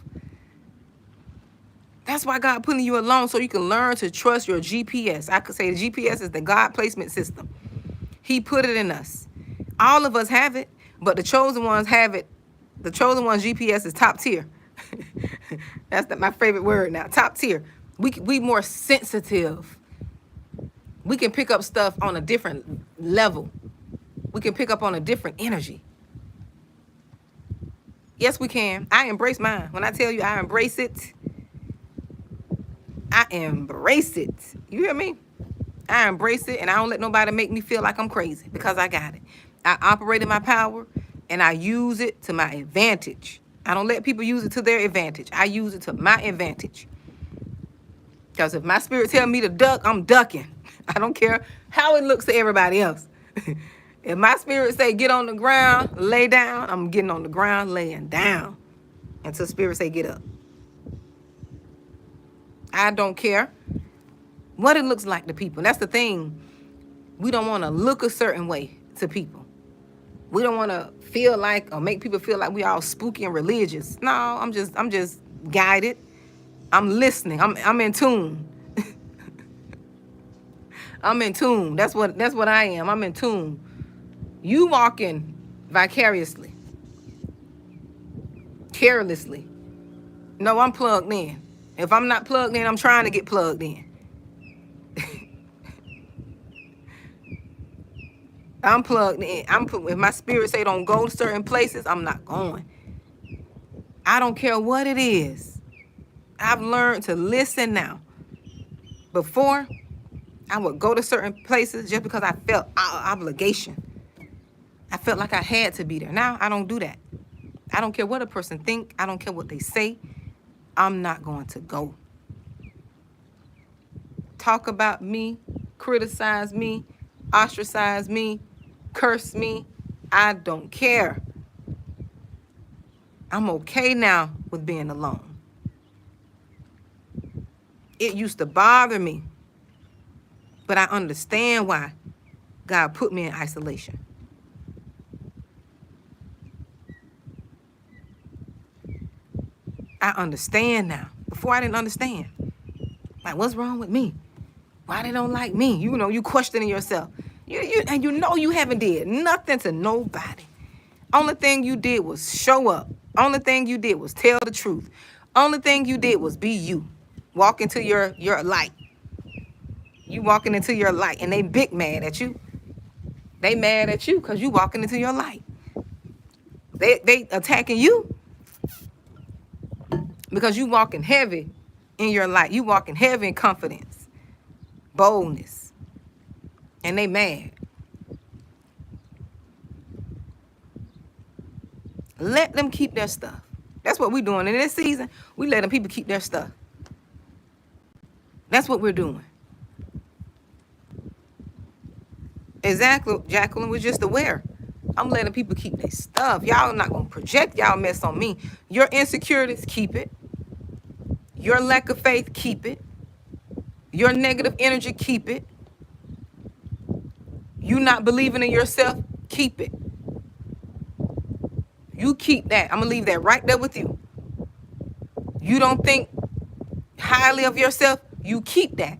That's why God putting you alone so you can learn to trust your GPS. I could say the GPS is the God placement system. He put it in us. All of us have it, but the chosen ones have it. The chosen ones GPS is top tier. That's my favorite word now, top tier. We more sensitive. We can pick up stuff on a different level. We can pick up on a different energy. Yes, we can. I embrace mine. When I tell you I embrace it, I embrace it. You hear me? I embrace it, and I don't let nobody make me feel like I'm crazy because I got it. I operate in my power, and I use it to my advantage. I don't let people use it to their advantage. I use it to my advantage. Because if my spirit tell me to duck, I'm ducking. I don't care how it looks to everybody else. If my spirit say get on the ground, lay down, I'm getting on the ground, laying down. Until spirit say get up. I don't care what it looks like to people. That's the thing. We don't want to look a certain way to people. We don't want to feel like or make people feel like we all spooky and religious. No, I'm just guided. I'm listening. I'm in tune. I'm in tune. That's what I am. I'm in tune. You walking vicariously, carelessly. No, I'm plugged in. If I'm not plugged in, I'm trying to get plugged in. I'm plugged in. If my spirit say don't go to certain places, I'm not going. I don't care what it is. I've learned to listen now. Before, I would go to certain places just because I felt obligation. I felt like I had to be there. Now, I don't do that. I don't care what a person think. I don't care what they say. I'm not going to go. Talk about me, criticize me, ostracize me, curse me. I don't care. I'm okay now with being alone. It used to bother me, but I understand why God put me in isolation. I understand now. Before I didn't understand. Like, what's wrong with me? Why they don't like me? You know, you questioning yourself. And you know you haven't did nothing to nobody. Only thing you did was show up. Only thing you did was tell the truth. Only thing you did was be you. Walk into your light. You walking into your light, and they big mad at you. They mad at you because you walking into your light. They attacking you because you walking heavy in your light. You walking heavy in confidence, boldness, and they mad. Let them keep their stuff. That's what we doing in this season. We letting people keep their stuff. That's what we're doing. Exactly, Jacqueline. We're just aware. I'm letting people keep their stuff. Y'all not going to project y'all mess on me. Your insecurities, keep it. Your lack of faith, keep it. Your negative energy, keep it. You not believing in yourself, keep it. You keep that. I'm going to leave that right there with you. You don't think highly of yourself, you keep that.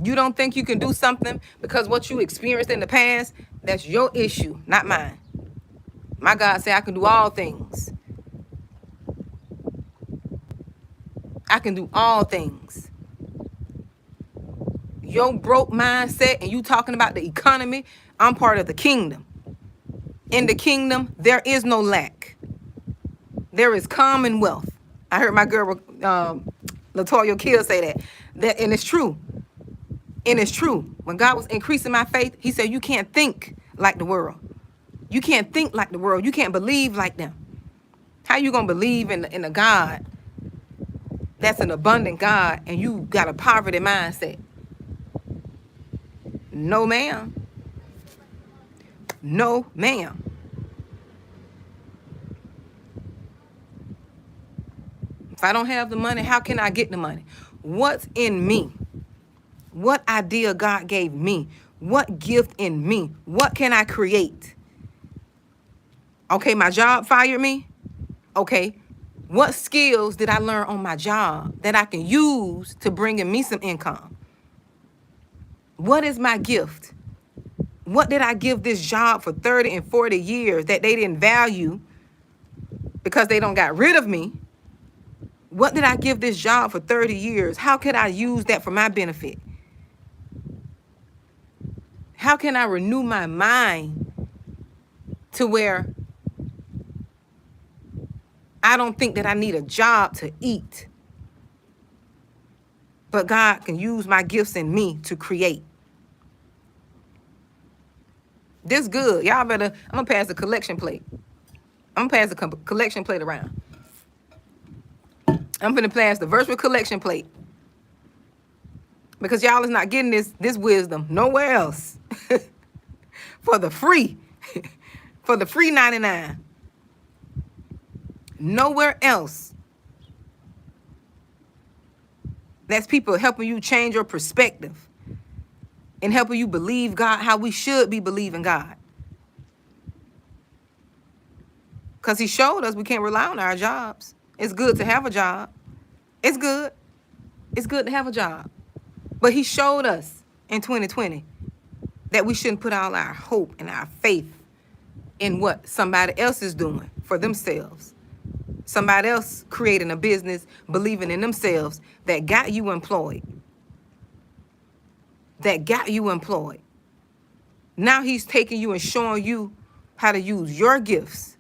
You don't think you can do something because what you experienced in the past, that's your issue, not mine. My God said I can do all things. I can do all things. Your broke mindset and you talking about the economy, I'm part of the kingdom. In the kingdom, there is no lack. There is commonwealth. I heard my girl, Latoya Kill say that, and it's true. And it's true. When God was increasing my faith, he said, you can't think like the world. You can't think like the world. You can't believe like them. How you going to believe in a God that's an abundant God and you got a poverty mindset? No, ma'am. No, ma'am. If I don't have the money, how can I get the money? What's in me? What idea God gave me? What gift in me? What can I create? Okay, my job fired me. Okay, what skills did I learn on my job that I can use to bring in me some income? What is my gift? What did I give this job for 30 and 40 years that they didn't value because they don't got rid of me? What did I give this job for 30 years? How could I use that for my benefit? How can I renew my mind to where I don't think that I need a job to eat, but God can use my gifts in me to create? This good. Y'all better, I'm going to pass the collection plate. I'm going to pass the collection plate around. I'm going to pass the virtual collection plate. Because y'all is not getting this wisdom nowhere else. For the free. For the free 99. Nowhere else. That's people helping you change your perspective. And helping you believe God how we should be believing God. Because he showed us we can't rely on our jobs. It's good to have a job. It's good. It's good to have a job. But he showed us in 2020 that we shouldn't put all our hope and our faith in what somebody else is doing for themselves. Somebody else creating a business, believing in themselves that got you employed. That got you employed. Now he's taking you and showing you how to use your gifts.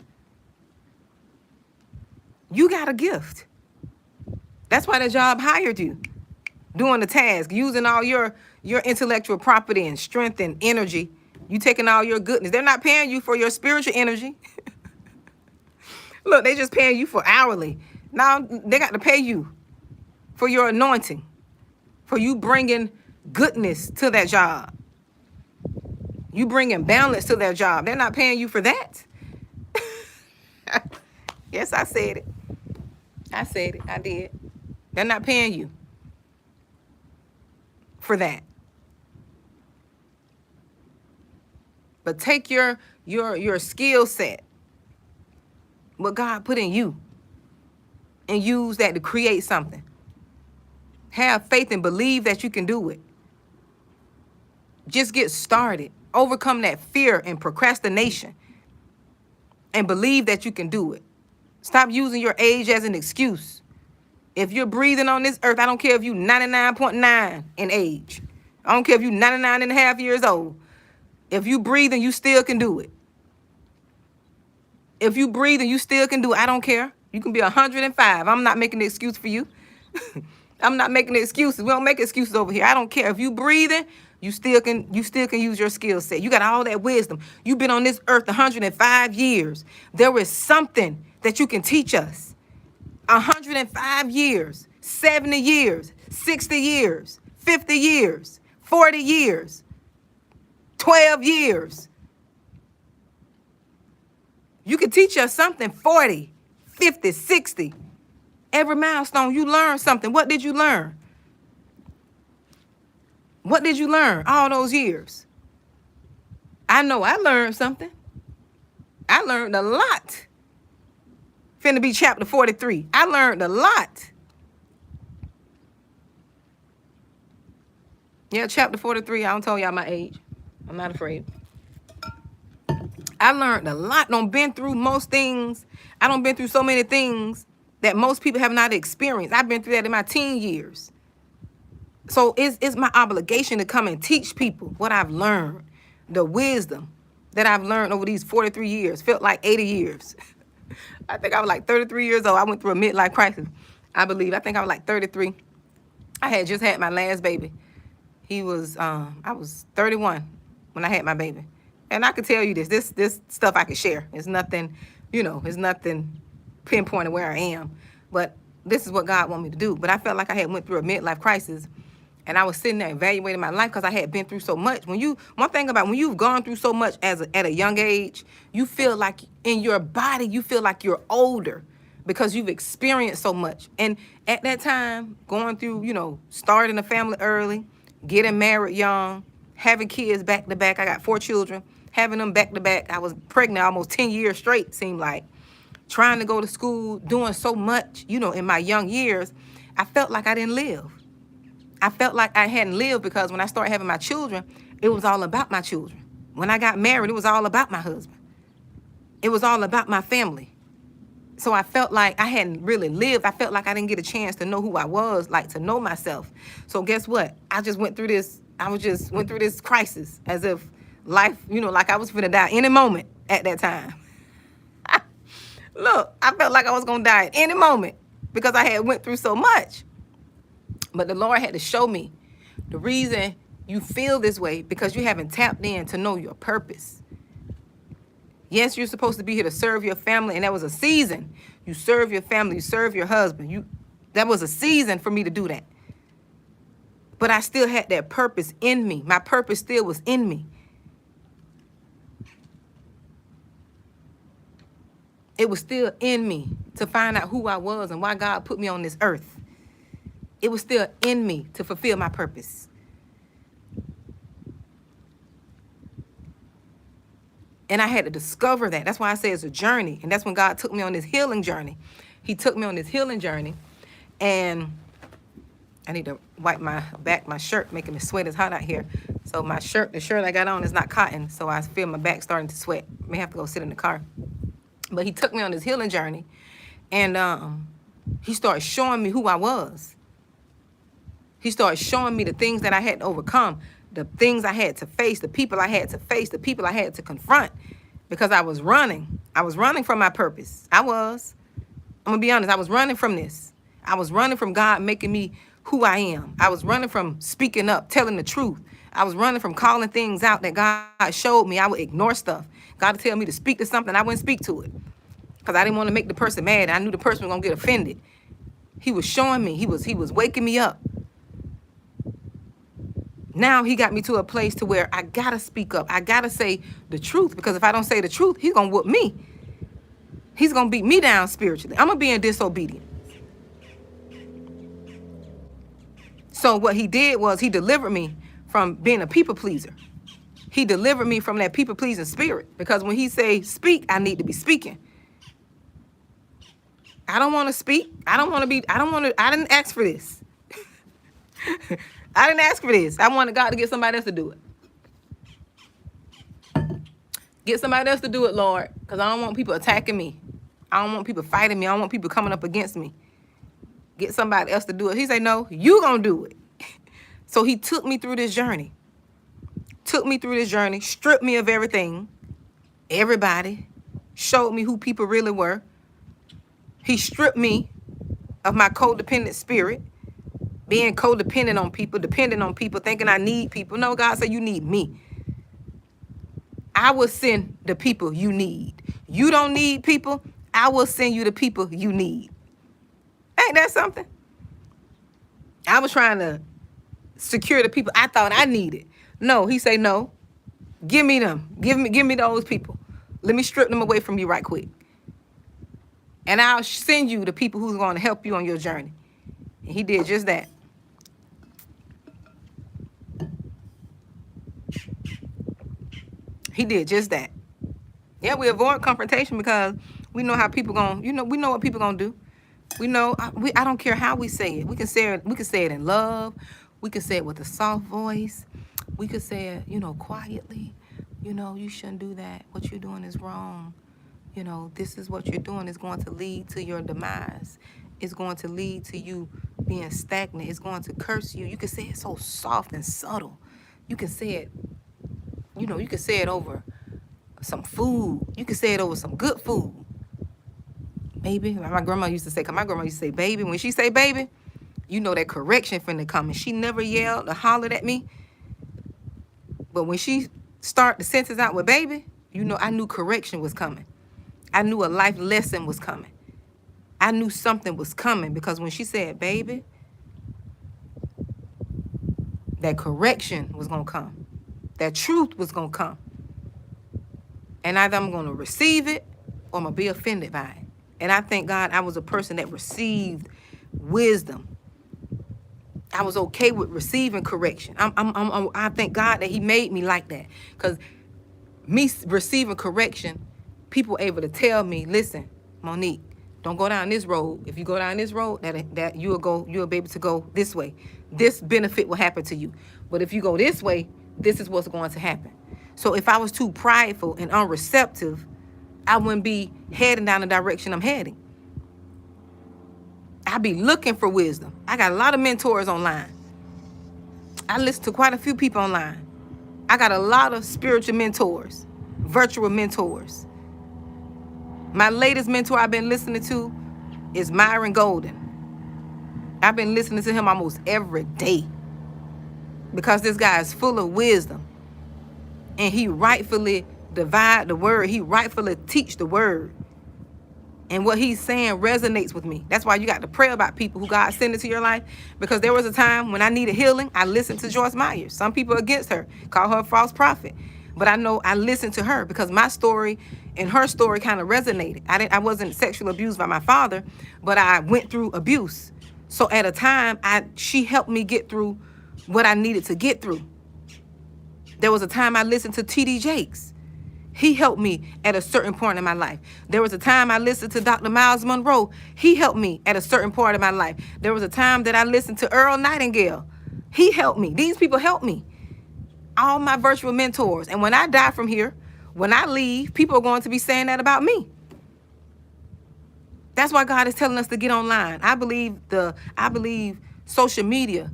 You got a gift. That's why the job hired you. Doing the task, using all your intellectual property and strength and energy. You taking all your goodness. They're not paying you for your spiritual energy. Look, they just paying you for hourly. Now they got to pay you for your anointing, for you bringing goodness to that job. You bringing balance to that job. They're not paying you for that. Yes, I said it. I said it. I did. They're not paying you for that. But take your skill set, what God put in you, and use that to create something. Have faith and believe that you can do it. Just get started. Overcome that fear and procrastination and believe that you can do it. Stop using your age as an excuse. If you're breathing on this earth, I don't care if you're 99.9 in age. I don't care if you're 99 and a half years old. If you breathing, you still can do it. If you breathing, you still can do it. I don't care. You can be 105. I'm not making an excuse for you. I'm not making excuses. We don't make excuses over here. I don't care. If you breathing, you still can use your skill set. You got all that wisdom. You've been on this earth 105 years. There is something that you can teach us. 105 years, 70 years, 60 years, 50 years, 40 years, 12 years. You can teach us something 40, 50, 60. Every milestone, you learn something. What did you learn? What did you learn all those years? I know I learned something. I learned a lot. Finna be chapter 43. I learned a lot. Yeah, chapter 43. I don't tell y'all my age. I'm not afraid. I learned a lot. Don't been through most things. I don't been through so many things that most people have not experienced. I've been through that in my teen years. So it's my obligation to come and teach people what I've learned, the wisdom that I've learned over these 43 years. Felt like 80 years. I think I was like 33 years old. I went through a midlife crisis, I believe. I think I was like 33. I had just had my last baby. I was 31 when I had my baby. And I could tell you this stuff I could share. It's nothing, it's nothing pinpointed where I am. But this is what God wanted me to do. But I felt like I had went through a midlife crisis. And I was sitting there evaluating my life because I had been through so much. One thing about when you've gone through so much at a young age, you feel like in your body, you feel like you're older because you've experienced so much. And at that time, going through, starting a family early, getting married young, having kids back to back. I got 4 children, having them back to back. I was pregnant almost 10 years straight, seemed like. Trying to go to school, doing so much, in my young years, I felt like I didn't live. I felt like I hadn't lived because when I started having my children, it was all about my children. When I got married, it was all about my husband. It was all about my family. So I felt like I hadn't really lived. I felt like I didn't get a chance to know who I was, like to know myself. So guess what? I just went through this. Went through this crisis as if life, like I was finna die any moment at that time. Look, I felt like I was gonna die at any moment because I had went through so much. But the Lord had to show me the reason you feel this way because you haven't tapped in to know your purpose. Yes, you're supposed to be here to serve your family, and that was a season. You serve your family, you serve your husband. That was a season for me to do that. But I still had that purpose in me. My purpose still was in me. It was still in me to find out who I was and why God put me on this earth. It was still in me to fulfill my purpose. And I had to discover that. That's why I say it's a journey. And that's when God took me on this healing journey. He took me on this healing journey. And I need to wipe my back, my shirt, making me sweat. It's hot out here. So the shirt I got on is not cotton. So I feel my back starting to sweat. May have to go sit in the car. But he took me on this healing journey. And he started showing me who I was. He started showing me the things that I had to overcome, the things I had to face, the people I had to face, the people I had to confront because I was running. I was running from my purpose. I'm going to be honest. I was running from this. I was running from God making me who I am. I was running from speaking up, telling the truth. I was running from calling things out that God showed me. I would ignore stuff. God would tell me to speak to something. I wouldn't speak to it because I didn't want to make the person mad. I knew the person was going to get offended. He was showing me. He was waking me up. Now he got me to a place to where I got to speak up. I got to say the truth because if I don't say the truth, he's going to whoop me. He's going to beat me down spiritually. I'm going to be in disobedience. So what he did was he delivered me from being a people pleaser. He delivered me from that people pleasing spirit because when he say speak, I need to be speaking. I don't want to speak. I didn't ask for this. I didn't ask for this. I wanted God to get somebody else to do it. Get somebody else to do it, Lord, because I don't want people attacking me. I don't want people fighting me. I don't want people coming up against me. Get somebody else to do it. He said, no, you gonna do it. So he took me through this journey. Stripped me of everything, everybody, showed me who people really were. He stripped me of my codependent spirit. Being codependent on people, dependent on people, thinking I need people. No, God said you need me. I will send the people you need. You don't need people, I will send you the people you need. Ain't that something? I was trying to secure the people I thought I needed. No, he say no. Give me them. Give me those people. Let me strip them away from you right quick. And I'll send you the people who's going to help you on your journey. And he did just that. He did just that. Yeah, we avoid confrontation because we know how people we know what people gonna do. We know, I don't care how we say it. We can say it in love. We can say it with a soft voice. We could say it, quietly. You shouldn't do that. What you're doing is wrong. This is what you're doing is going to lead to your demise. It's going to lead to you being stagnant. It's going to curse you. You can say it so soft and subtle. You can say it, you can say it over some food. You can say it over some good food. Baby, like my grandma used to say, because my grandma used to say baby. When she say baby, that correction finna come. And she never yelled or hollered at me. But when she start the sentence out with baby, I knew correction was coming. I knew a life lesson was coming. I knew something was coming because when she said baby, that correction was going to come. That truth was going to come. And either I'm going to receive it or I'm going to be offended by it. And I thank God I was a person that received wisdom. I was okay with receiving correction. I thank God that he made me like that. Because me receiving correction, people were able to tell me, listen, Monique, don't go down this road. If you go down this road, that you'll be able to go this way. This benefit will happen to you. But if you go this way, this is what's going to happen. So if I was too prideful and unreceptive, I wouldn't be heading down the direction I'm heading. I'd be looking for wisdom. I got a lot of mentors online. I listen to quite a few people online. I got a lot of spiritual mentors, virtual mentors. My latest mentor I've been listening to is Myron Golden. I've been listening to him almost every day because this guy is full of wisdom. And he rightfully divide the word. He rightfully teach the word. And what he's saying resonates with me. That's why you got to pray about people who God sent into your life. Because there was a time when I needed healing, I listened to Joyce Myers. Some people against her, call her a false prophet. But I know I listened to her because my story and her story kind of resonated. I wasn't sexually abused by my father, but I went through abuse. So at a time, she helped me get through what I needed to get through. There was a time I listened to T.D. Jakes. He helped me at a certain point in my life. There was a time I listened to Dr. Miles Monroe. He helped me at a certain part of my life. There was a time that I listened to Earl Nightingale. He helped me. These people helped me. All my virtual mentors. And when I die from here, when I leave, people are going to be saying that about me. That's why God is telling us to get online. I believe social media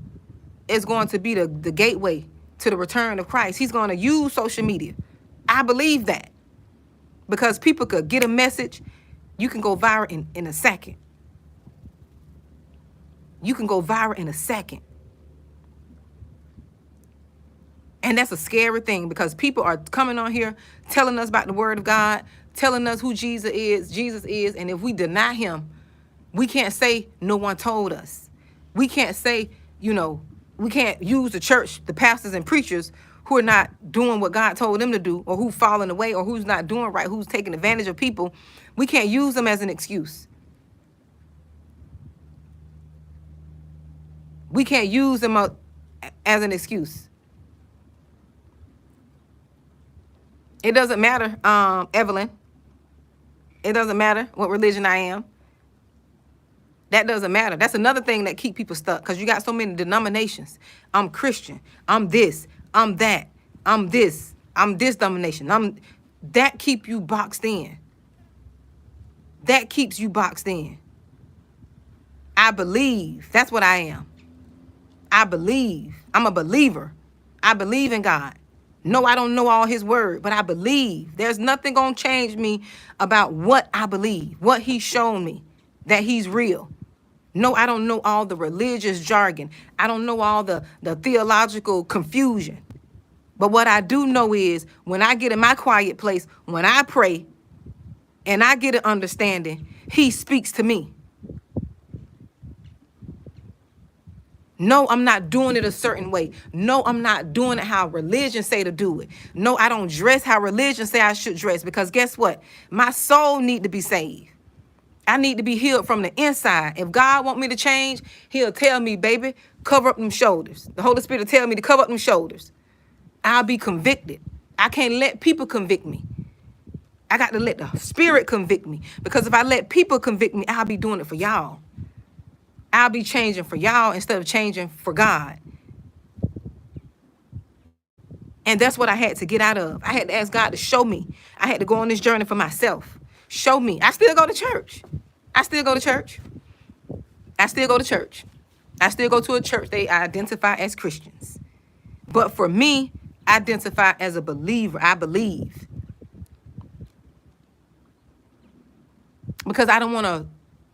is going to be the gateway to the return of Christ. He's going to use social media. I believe that. Because people could get a message. You can go viral in a second. You can go viral in a second. And that's a scary thing because people are coming on here telling us about the word of God, telling us who Jesus is. And if we deny him, we can't say no one told us. We can't say, we can't use the church, the pastors and preachers who are not doing what God told them to do, or who falling away, or who's not doing right, who's taking advantage of people. We can't use them as an excuse. We can't use them as an excuse. It doesn't matter, Evelyn. It doesn't matter what religion I am. That doesn't matter. That's another thing that keep people stuck because you got so many denominations. I'm Christian. I'm this. I'm that. I'm this denomination. That keep you boxed in. That keeps you boxed in. I believe. That's what I am. I believe. I'm a believer. I believe in God. No, I don't know all his word, but I believe. There's nothing going to change me about what I believe, what he's shown me, that he's real. No, I don't know all the religious jargon. I don't know all the theological confusion. But what I do know is when I get in my quiet place, when I pray and I get an understanding, he speaks to me. No, I'm not doing it a certain way. No, I'm not doing it how religion say to do it. No, I don't dress how religion say I should dress, because guess what? My soul need to be saved. I need to be healed from the inside. If God want me to change, he'll tell me, baby, cover up them shoulders. The Holy Spirit will tell me to cover up them shoulders. I'll be convicted. I can't let people convict me. I got to let the Spirit convict me, because if I let people convict me, I'll be doing it for y'all. I'll be changing for y'all instead of changing for God. And that's what I had to get out of. I had to ask God to show me. I had to go on this journey for myself. Show me. I still go to church. I still go to church. I still go to church. I still go to a church they identify as Christians. But for me, I identify as a believer. I believe. Because I don't want to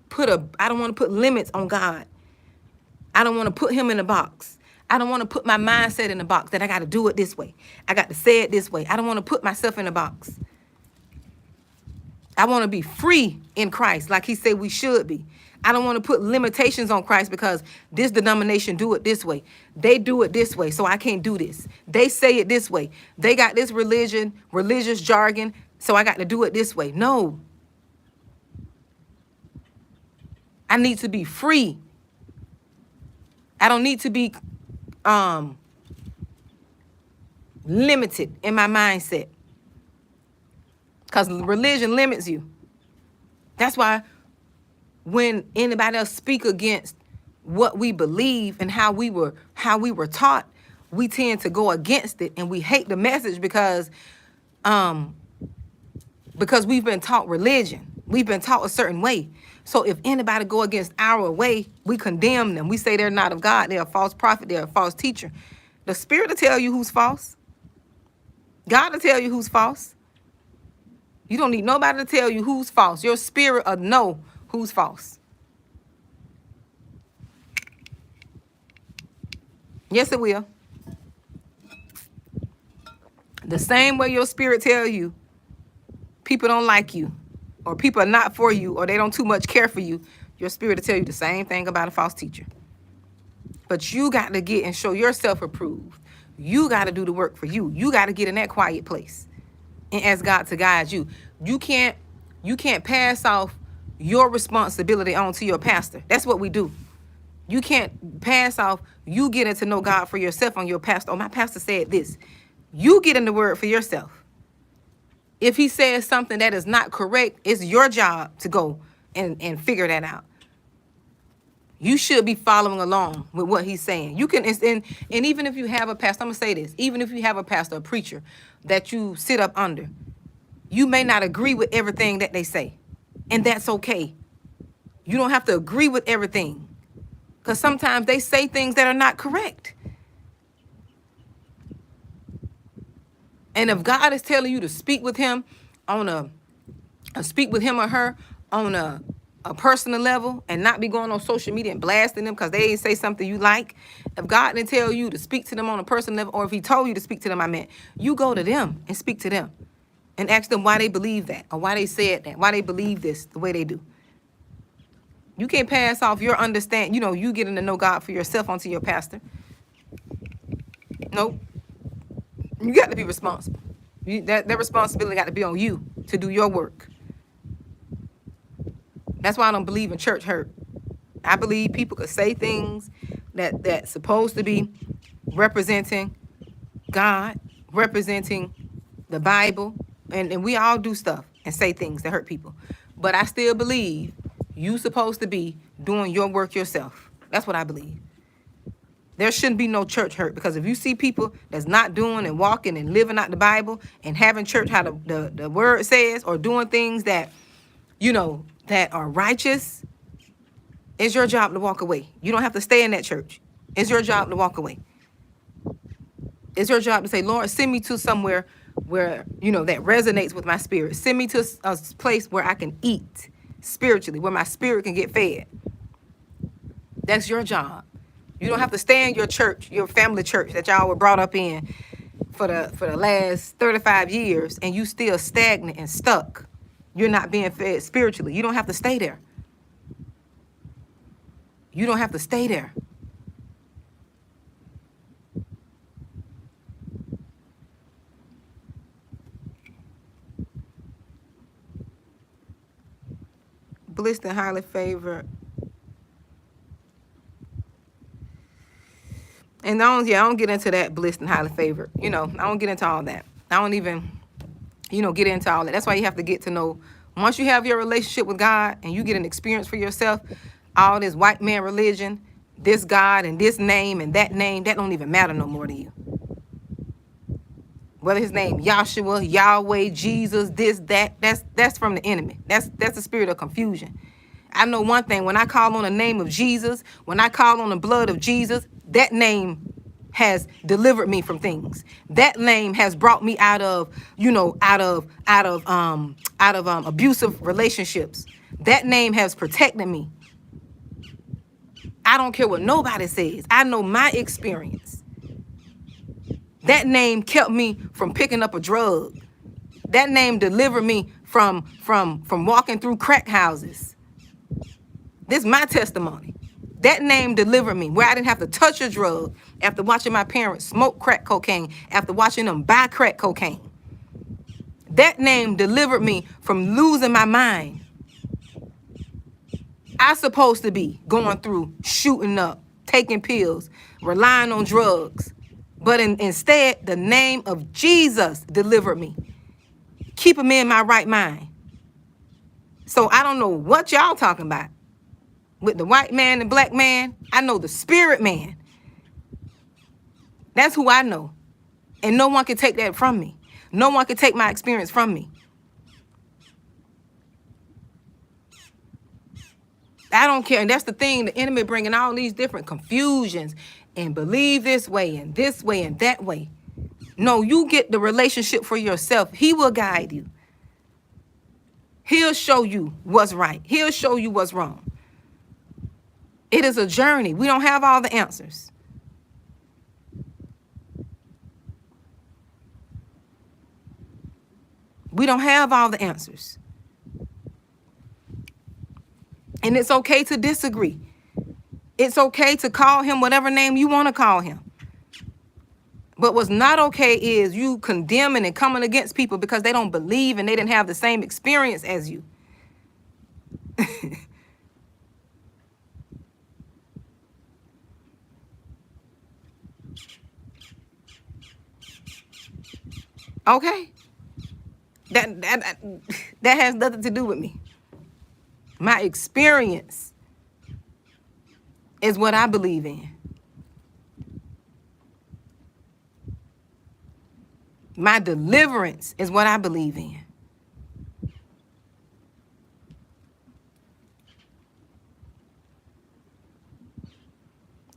put limits on God. I don't want to put him in a box. I don't want to put my mindset in a box that I got to do it this way. I got to say it this way. I don't want to put myself in a box. I want to be free in Christ like he said we should be. I don't want to put limitations on Christ because this denomination do it this way. They do it this way, so I can't do this. They say it this way. They got this religious jargon, so I got to do it this way. No. I need to be free. I don't need to be limited in my mindset, because religion limits you. That's why when anybody else speak against what we believe and how we were taught, we tend to go against it, and we hate the message because we've been taught religion. We've been taught a certain way. So if anybody go against our way, we condemn them. We say they're not of God. They're a false prophet. They're a false teacher. The Spirit will tell you who's false. God will tell you who's false. You don't need nobody to tell you who's false. Your spirit will know who's false. Yes, it will. The same way your spirit tell you people don't like you, or people are not for you, or they don't too much care for you, your spirit will tell you the same thing about a false teacher. But you got to get and show yourself approved. You got to do the work for you. You got to get in that quiet place and ask God to guide you. You can't pass off your responsibility on to your pastor. That's what we do. You can't pass off you getting to know God for yourself on your pastor. Oh, my pastor said this. You get in the word for yourself. If he says something that is not correct, it's your job to go and figure that out. You should be following along with what he's saying. You can, and even if you have a pastor, I'm going to say this, even if you have a pastor, a preacher that you sit up under, you may not agree with everything that they say. And that's okay. You don't have to agree with everything, because sometimes they say things that are not correct. And if God is telling you to speak with him on speak with him or her on a personal level, and not be going on social media and blasting them because they ain't say something you like. If God didn't tell you to speak to them on a personal level, or if he told you to speak to them, you go to them and speak to them and ask them why they believe that, or why they said that, why they believe this the way they do. You can't pass off your understanding, you getting to know God for yourself onto your pastor. Nope. You got to be responsible. That responsibility got to be on you to do your work. That's why I don't believe in church hurt. I believe people could say things that's supposed to be representing God, representing the Bible, and we all do stuff and say things that hurt people. But I still believe you supposed to be doing your work yourself. That's what I believe. There shouldn't be no church hurt, because if you see people that's not doing and walking and living out the Bible and having church how the word says, or doing things that, that are righteous, it's your job to walk away. You don't have to stay in that church. It's your job to walk away. It's your job to say, Lord, send me to somewhere where, that resonates with my spirit. Send me to a place where I can eat spiritually, where my spirit can get fed. That's your job. You don't have to stay in your church, your family church that y'all were brought up in for the last 35 years, and you still stagnant and stuck. You're not being fed spiritually. You don't have to stay there. You don't have to stay there. Blessed and highly favored. And I don't get into that blessed and highly favored. I don't get into all that. I don't even, get into all that. That's why you have to get to know. Once you have your relationship with God and you get an experience for yourself, all this white man religion, this God and this name and that name, that don't even matter no more to you. Whether his name Yahshua, Yahweh, Jesus, this, that's from the enemy. That's the spirit of confusion. I know one thing, when I call on the name of Jesus, when I call on the blood of Jesus, that name has delivered me from things. That name has brought me out of abusive relationships. That name has protected me. I don't care what nobody says. I know my experience. That name kept me from picking up a drug. That name delivered me from walking through crack houses. This is my testimony. That name delivered me where I didn't have to touch a drug after watching my parents smoke crack cocaine, after watching them buy crack cocaine. That name delivered me from losing my mind. I supposed to be going through, shooting up, taking pills, relying on drugs. But instead, the name of Jesus delivered me, keeping me in my right mind. So I don't know what y'all talking about. With the white man and black man, I know the spirit man. That's who I know. And no one can take that from me. No one can take my experience from me. I don't care. And that's the thing, the enemy bringing all these different confusions and believe this way and that way. No, you get the relationship for yourself. He will guide you. He'll show you what's right. He'll show you what's wrong. It is a journey. We don't have all the answers. We don't have all the answers. And it's okay to disagree. It's okay to call him whatever name you want to call him. But what's not okay is you condemning and coming against people because they don't believe and they didn't have the same experience as you. Okay? That has nothing to do with me. My experience is what I believe in. My deliverance is what I believe in.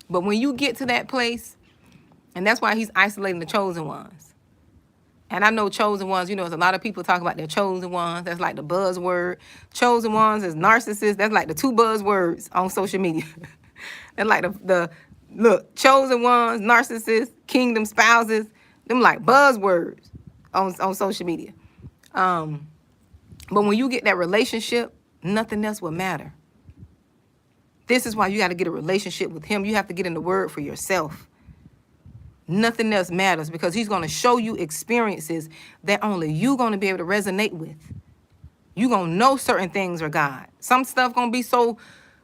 But when you get to that place, and that's why he's isolating the chosen ones. And I know chosen ones, there's a lot of people talk about their chosen ones. That's like the buzzword. Chosen ones is narcissists. That's like the two buzzwords on social media. That's like look, chosen ones, narcissists, kingdom spouses. Them like buzzwords on social media. But when you get that relationship, nothing else will matter. This is why you got to get a relationship with him. You have to get in the word for yourself. Nothing else matters because he's going to show you experiences that only you're going to be able to resonate with. You're going to know certain things are God. Some stuff going to be so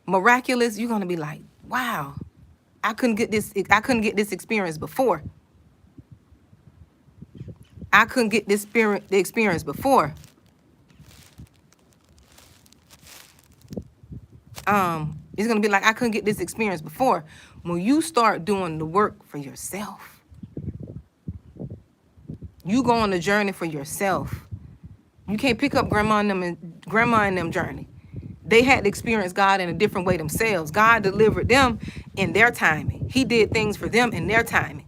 miraculous, you're going to be like, wow, I couldn't get this experience before. I couldn't get the experience before. It's going to be like, I couldn't get this experience before. When you start doing the work for yourself, you go on the journey for yourself. You can't pick up grandma and them journey. They had to experience God in a different way themselves. God delivered them in their timing. He did things for them in their timing.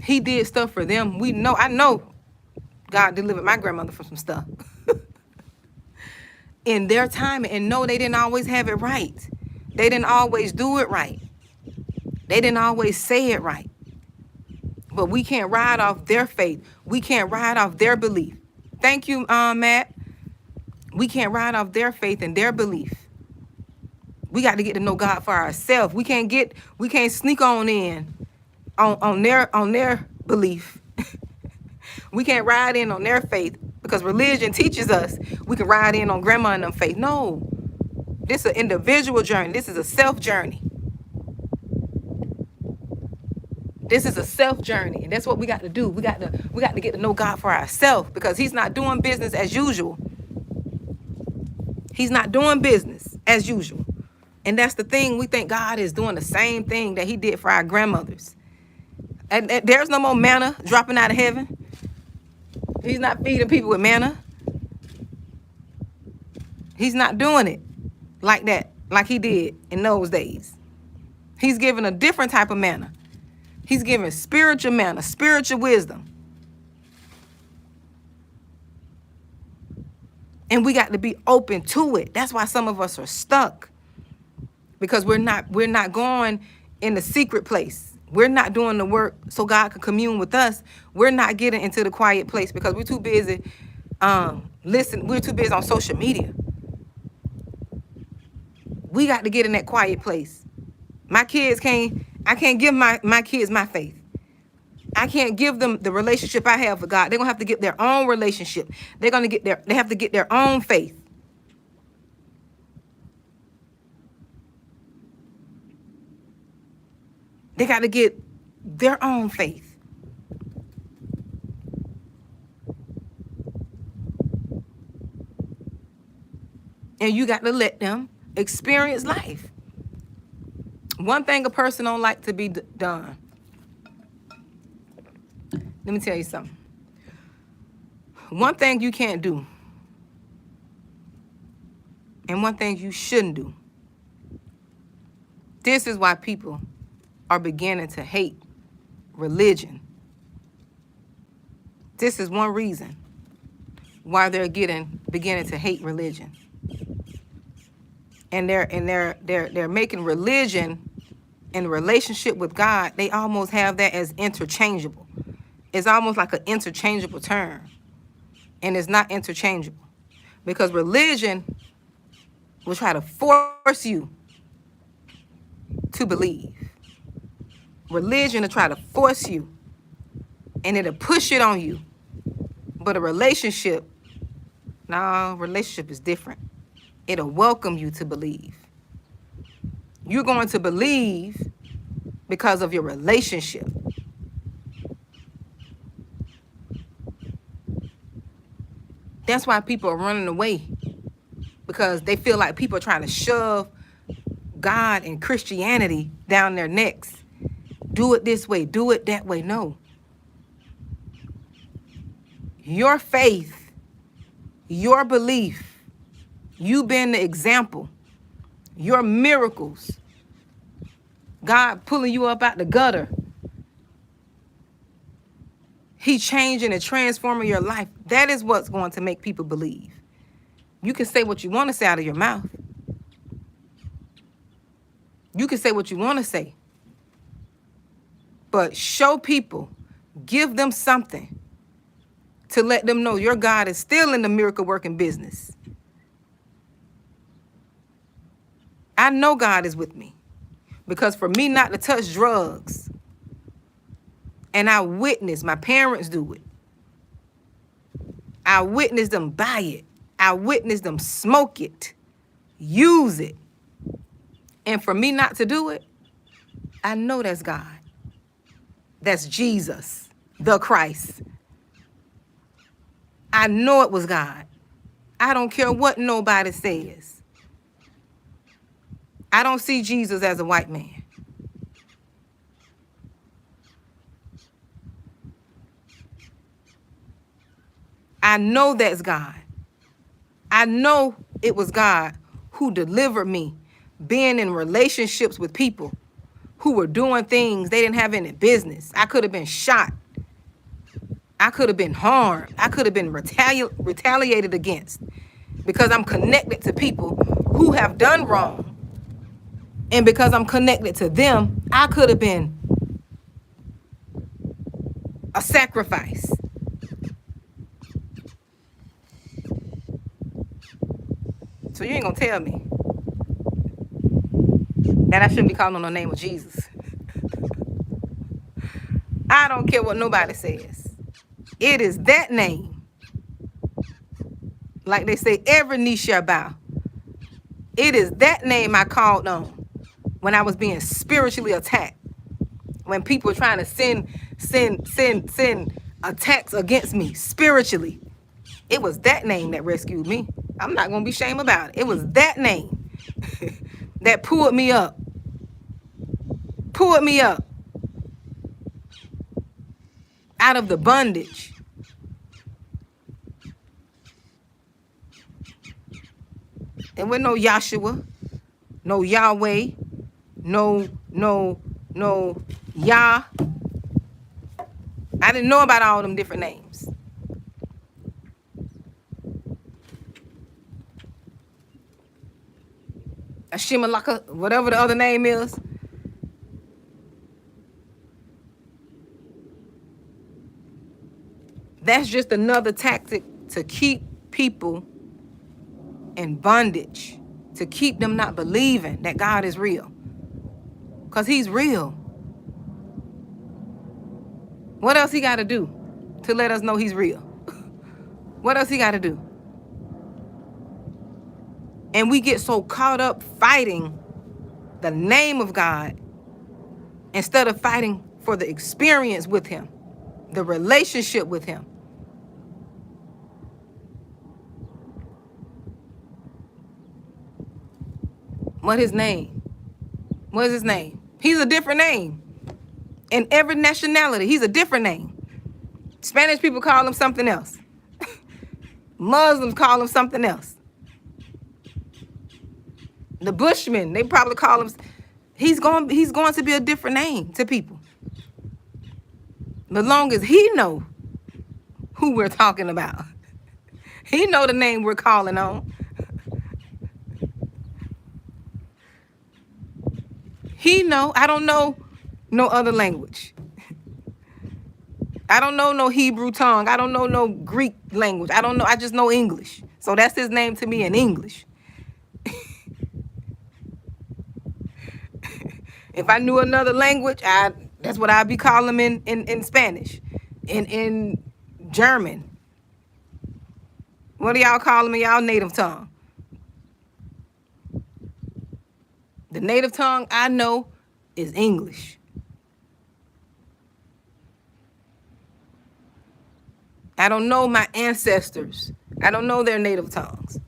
He did stuff for them. I know God delivered my grandmother from some stuff in their timing. And no, they didn't always have it right. They didn't always do it right. They didn't always say it right. But we can't ride off their faith. We can't ride off their belief. Thank you, Matt. We can't ride off their faith and their belief. We got to get to know God for ourselves. We can't sneak on in on their belief. We can't ride in on their faith because religion teaches us we can ride in on grandma and them faith. No, this is an individual journey. This is a self journey. This is a self journey, and that's what we got to do. We got to get to know God for ourselves, because he's not doing business as usual. He's not doing business as usual. And that's the thing. We think God is doing the same thing that he did for our grandmothers. And there's no more manna dropping out of heaven. He's not feeding people with manna. He's not doing it like that, like he did in those days. He's giving a different type of manna. He's giving spiritual manna, spiritual wisdom. And we got to be open to it. That's why some of us are stuck. Because we're not going in the secret place. We're not doing the work so God can commune with us. We're not getting into the quiet place because we're too busy we're too busy on social media. We got to get in that quiet place. I can't give my kids my faith. I can't give them the relationship I have with God. They're going to have to get their own relationship. They have to get their own faith. They got to get their own faith. And you got to let them experience life. One thing a person don't like to be done. Let me tell you something. One thing you can't do, and one thing you shouldn't do. This is why people are beginning to hate religion. This is one reason why they're beginning to hate religion. And they're making religion and relationship with God, they almost have that as interchangeable. It's almost like an interchangeable term. And it's not interchangeable. Because religion will try to force you to believe. Religion will try to force you, and it'll push it on you. But a relationship is different. It'll welcome you to believe. You're going to believe because of your relationship. That's why people are running away, because they feel like people are trying to shove God and Christianity down their necks. Do it this way, do it that way. No. Your faith, your belief, you being the example, your miracles, God pulling you up out the gutter, He changing and transforming your life. That is what's going to make people believe. You can say what you want to say out of your mouth. You can say what you want to say. But show people, give them something to let them know your God is still in the miracle working business. I know God is with me, because for me not to touch drugs, and I witnessed my parents do it. I witnessed them buy it. I witnessed them smoke it, use it. And for me not to do it, I know that's God. That's Jesus, the Christ. I know it was God. I don't care what nobody says. I don't see Jesus as a white man. I know that's God. I know it was God who delivered me, being in relationships with people who were doing things they didn't have any business. I could have been shot. I could have been harmed. I could have been retaliated against, because I'm connected to people who have done wrong. And because I'm connected to them, I could have been a sacrifice. So you ain't gonna tell me that I shouldn't be calling on the name of Jesus. I don't don't care what nobody says. It is that name. Like they say, every knee shall bow. It is that name I called on when I was being spiritually attacked. When people were trying to send attacks against me spiritually. It was that name that rescued me. I'm not going to be ashamed about it. It was that name that pulled me up. Pulled me up out of the bondage. There was no Yahshua, no Yahweh, no Yah. I didn't know about all them different names. Ashimalaka, whatever the other name is. That's just another tactic to keep people in bondage, to keep them not believing that God is real. Because he's real. What else he got to do to let us know he's real? What else he got to do? And we get so caught up fighting the name of God instead of fighting for the experience with him, the relationship with him. What his name? What is his name? He's a different name. In every nationality, he's a different name. Spanish people call him something else. Muslims call him something else. The Bushmen, they probably call him. He's going to be a different name to people. As long as he know who we're talking about. He know the name we're calling on. He know. I don't know no other language. I don't know no Hebrew tongue. I don't know no Greek language. I don't know. I just know English. So that's his name to me in English. If I knew another language, that's what I'd be calling him in Spanish, in German. What do y'all call him in y'all native tongue? The native tongue I know is English. I don't know my ancestors. I don't know their native tongues.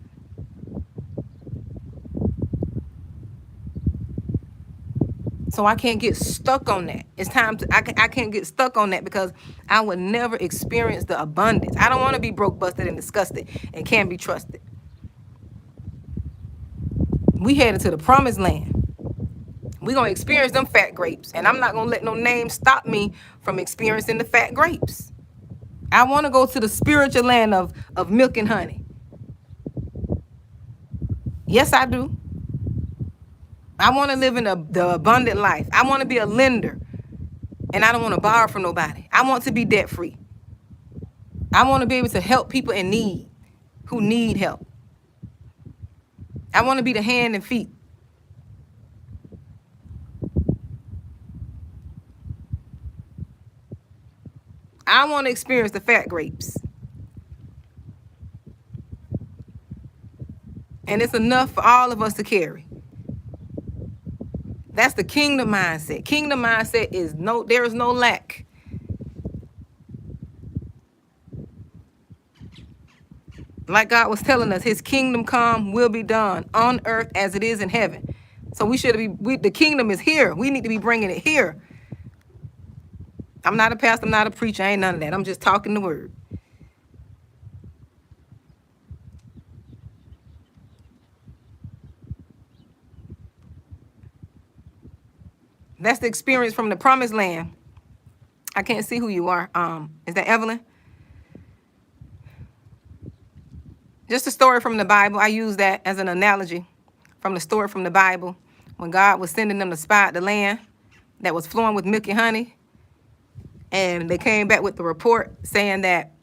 So I can't get stuck on that. It's time to, I can't get stuck on that because I would never experience the abundance. I don't want to be broke, busted, and disgusted and can't be trusted. We headed to the promised land. We're going to experience them fat grapes. And I'm not going to let no name stop me from experiencing the fat grapes. I want to go to the spiritual land of milk and honey. Yes, I do. I want to live in the abundant life. I want to be a lender. And I don't want to borrow from nobody. I want to be debt free. I want to be able to help people in need, who need help. I want to be the hand and feet. I want to experience the fat grapes. And it's enough for all of us to carry. That's the kingdom mindset. Kingdom mindset is there is no lack. Like God was telling us, his kingdom come will be done on earth as it is in heaven. So the kingdom is here. We need to be bringing it here. I'm not a pastor, I'm not a preacher, I ain't none of that. I'm just talking the word. That's the experience from the promised land. I can't see who you are. Is that Evelyn? Just a story from the Bible. I use that as an analogy from the story from the Bible when God was sending them to spy out the land that was flowing with milk and honey. And they came back with the report saying that,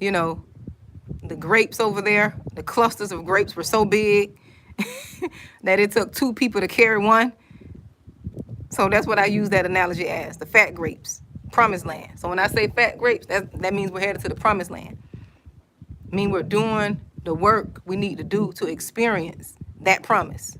the grapes over there, the clusters of grapes were so big that it took 2 people to carry one. So that's what I use that analogy as, the fat grapes. Promised land. So when I say fat grapes, that means we're headed to the promised land. I mean, we're doing the work we need to do to experience that promise.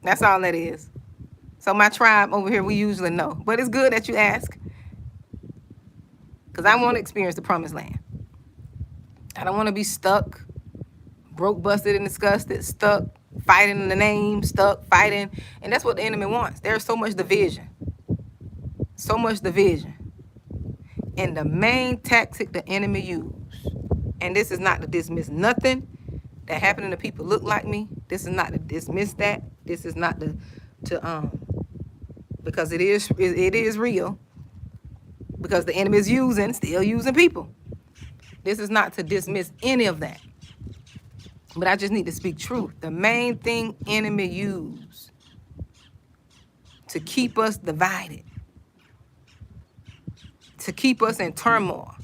That's all that is. So my tribe over here, we usually know. But it's good that you ask. Because I want to experience the promised land. I don't want to be stuck, broke, busted, and disgusted, stuck, fighting in the name, stuck, fighting. And that's what the enemy wants. There's so much division. So much division. And the main tactic the enemy used, and this is not to dismiss nothing that happening to people look like me. This is not to dismiss that. This is not to because it is real. Because the enemy is still using people. This is not to dismiss any of that. But I just need to speak truth. The main thing enemy used to keep us divided, to keep us in turmoil,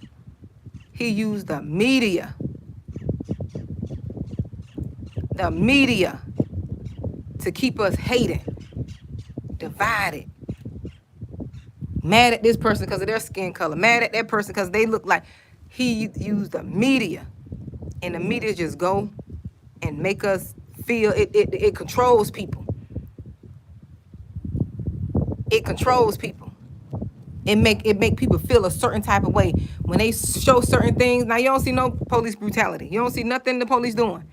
he used the media. The media to keep us hating, divided, mad at this person because of their skin color, mad at that person because they look like. He used the media, and the media just go and make us feel it controls people. It controls people. It make people feel a certain type of way when they show certain things. Now you don't see no police brutality. You don't see nothing the police doing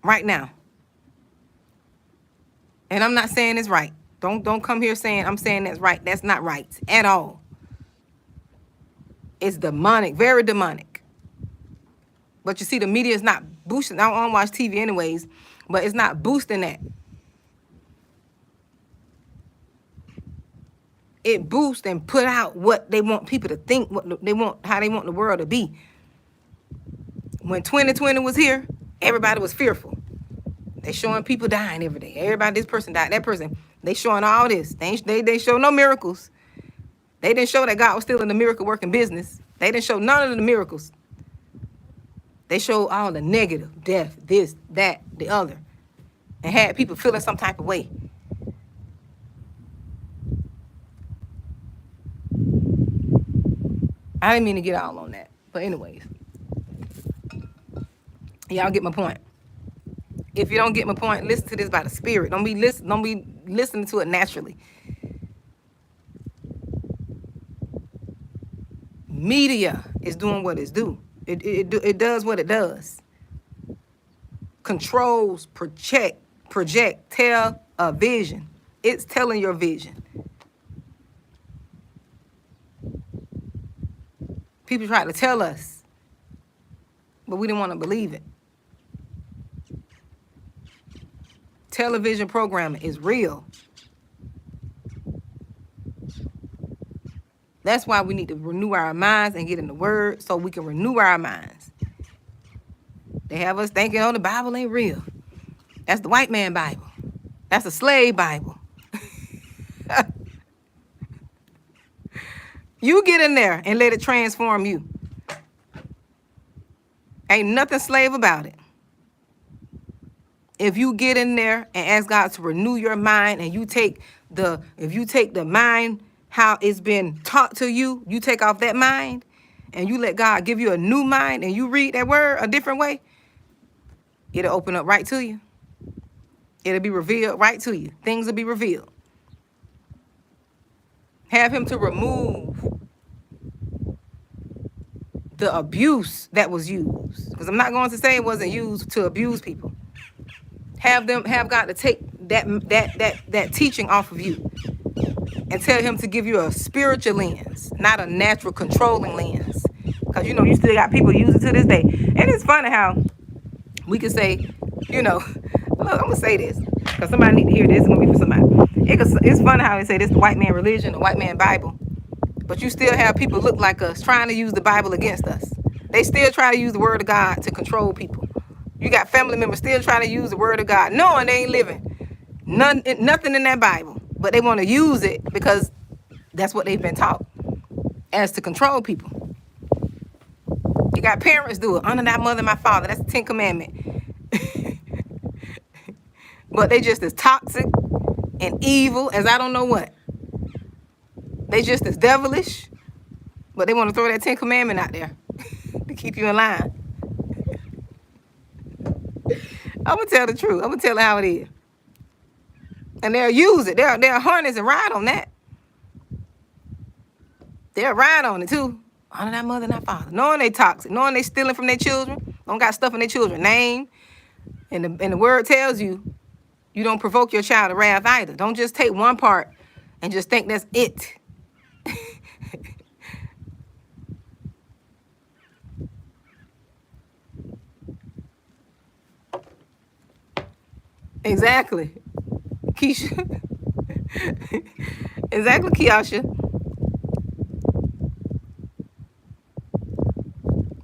right now. And I'm not saying it's right. Don't come here saying I'm saying that's right. That's not right at all. It's demonic, very demonic. But you see, the media is not boosting. I don't watch TV anyways, but it's not boosting that. It boosts and put out what they want people to think, what they want, how they want the world to be. When 2020 was here, everybody was fearful. They showing people dying every day. Everybody, this person died, that person. They showing all this. They show no miracles. They didn't show that God was still in the miracle working business. They didn't show none of the miracles. They showed all the negative, death, this, that, the other, and had people feeling some type of way. I didn't mean to get all on that, but anyways, y'all get my point. If you don't get my point, listen to this by the Spirit. Don't be listening to it naturally. Media is doing what it's due. It does what it does. Controls, project, tell a vision. It's telling your vision. People try to tell us, but we didn't want to believe it. Television programming is real. That's why we need to renew our minds and get in the Word so we can renew our minds. They have us thinking, oh, the Bible ain't real. That's the white man Bible. That's a slave Bible. You get in there and let it transform you. Ain't nothing slave about it. If you get in there and ask God to renew your mind, and if you take the mind, how it's been taught to you, you take off that mind and you let God give you a new mind and you read that word a different way, it'll open up right to you. It'll be revealed right to you. Things will be revealed. Have him to remove the abuse that was used. Because I'm not going to say it wasn't used to abuse people. Have God to take that teaching off of you and tell him to give you a spiritual lens, not a natural controlling lens. Because, you still got people use it to this day. And it's funny how we can say, look, I'm going to say this because somebody need to hear this. It's going to be for somebody. It's funny how they say this the white man religion, the white man Bible. But you still have people look like us trying to use the Bible against us. They still try to use the word of God to control people. You got family members still trying to use the word of God, knowing they ain't living nothing in that Bible. But they want to use it because that's what they've been taught as to control people. You got parents do it. Honor thy mother and my father. That's the 10th commandment. But they just as toxic and evil as I don't know what. They just as devilish. But they want to throw that 10th commandment out there to keep you in line. I'm going to tell the truth. I'm going to tell it how it is. And they'll use it. They'll harness and ride on that. They'll ride on it too. Honor thy mother and thy father. Knowing they toxic. Knowing they stealing from their children. Don't got stuff in their children's name. And the word tells you, you don't provoke your child to wrath either. Don't just take one part and just think that's it. Exactly. Keisha. Exactly, Kiasha.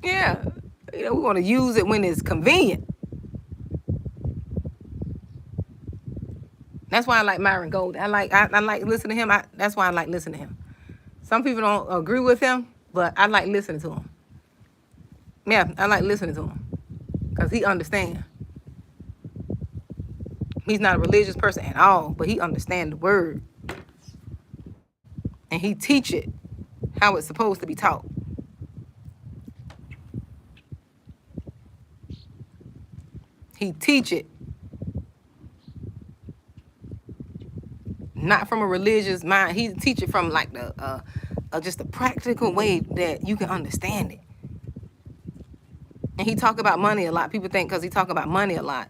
Yeah. We want to use it when it's convenient. That's why I like Myron Golden. I like listening to him. That's why I like listening to him. Some people don't agree with him, but I like listening to him. Yeah, I like listening to him because he understands. He's not a religious person at all, but he understands the word. And he teach it how it's supposed to be taught. He teach it not from a religious mind. He teach it from like the just a practical way that you can understand it. And he talk about money a lot. People think because he talk about money a lot,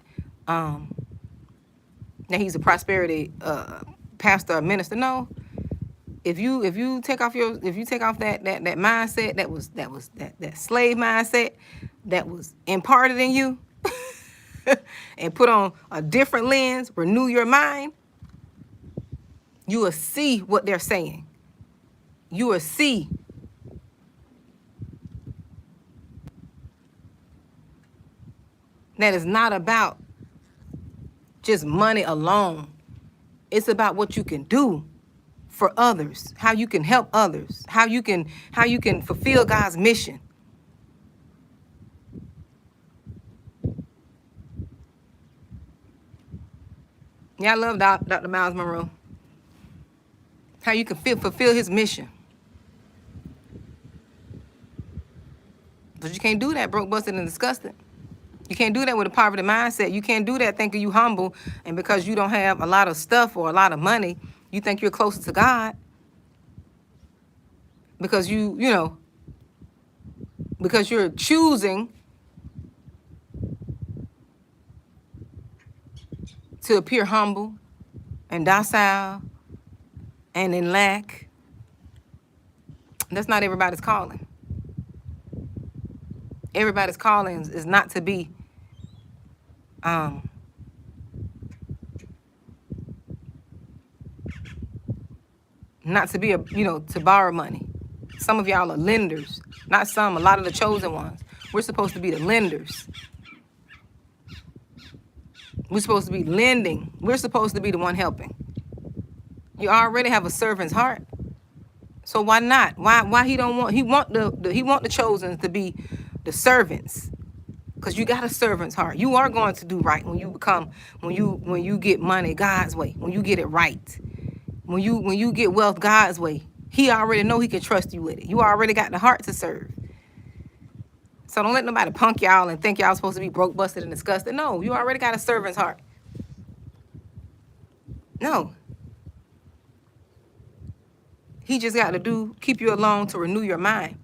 that he's a prosperity pastor or minister. No. If you take off that mindset that slave mindset that was imparted in you and put on a different lens, renew your mind, you will see what they're saying. You will see. That is not about just money alone. It's about what you can do for others, how you can help others, how you can fulfill God's mission. Yeah, I love Dr. Miles Monroe. How you can fulfill his mission. But you can't do that broke, busted, and disgusted. You can't do that with a poverty mindset. You can't do that thinking you humble, and because you don't have a lot of stuff or a lot of money, you think you're closer to God. Because because you're choosing to appear humble and docile and in lack. That's not everybody's calling. Everybody's calling is not to be to borrow money. Some of y'all are lenders. Not some, a lot of the chosen ones. We're supposed to be the lenders. We're supposed to be lending. We're supposed to be the one helping. You already have a servant's heart. So why not? Why he don't want, he want the chosen to be the servants. Because you got a servant's heart. You are going to do right when you get money God's way, when you get it right. When you get wealth God's way, he already know he can trust you with it. You already got the heart to serve. So don't let nobody punk y'all and think y'all supposed to be broke, busted, and disgusted. No, you already got a servant's heart. No. He just got to keep you alone to renew your mind.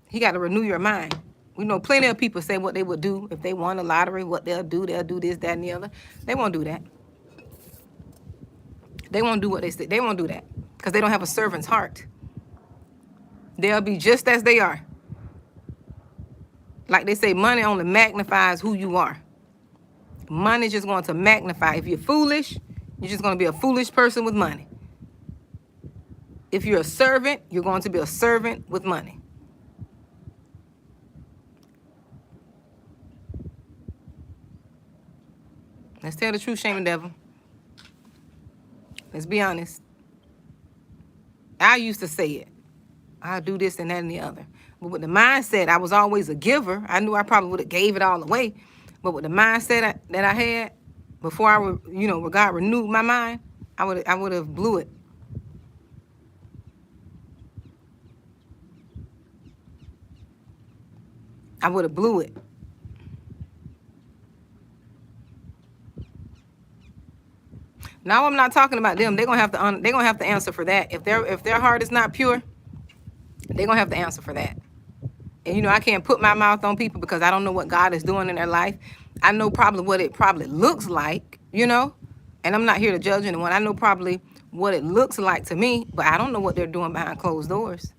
He got to renew your mind. We know plenty of people say what they would do if they won the lottery, what they'll do this, that, and the other. They won't do that. They won't do what they say. They won't do that because they don't have a servant's heart. They'll be just as they are. Like they say, money only magnifies who you are. Money's just going to magnify. If you're foolish, you're just going to be a foolish person with money. If you're a servant, you're going to be a servant with money. Let's tell the truth, shame the devil. Let's be honest. I used to say it. I'll do this and that and the other. But with the mindset, I was always a giver. I knew I probably would have gave it all away. But with the mindset that I had before I would, when God renewed my mind, I would have blew it. I would have blew it. Now I'm not talking about them. They're gonna have to answer for that. If their heart is not pure, they're gonna have to answer for that. And I can't put my mouth on people because I don't know what God is doing in their life. I know probably what it probably looks like, and I'm not here to judge anyone. I know probably what it looks like to me, but I don't know what they're doing behind closed doors.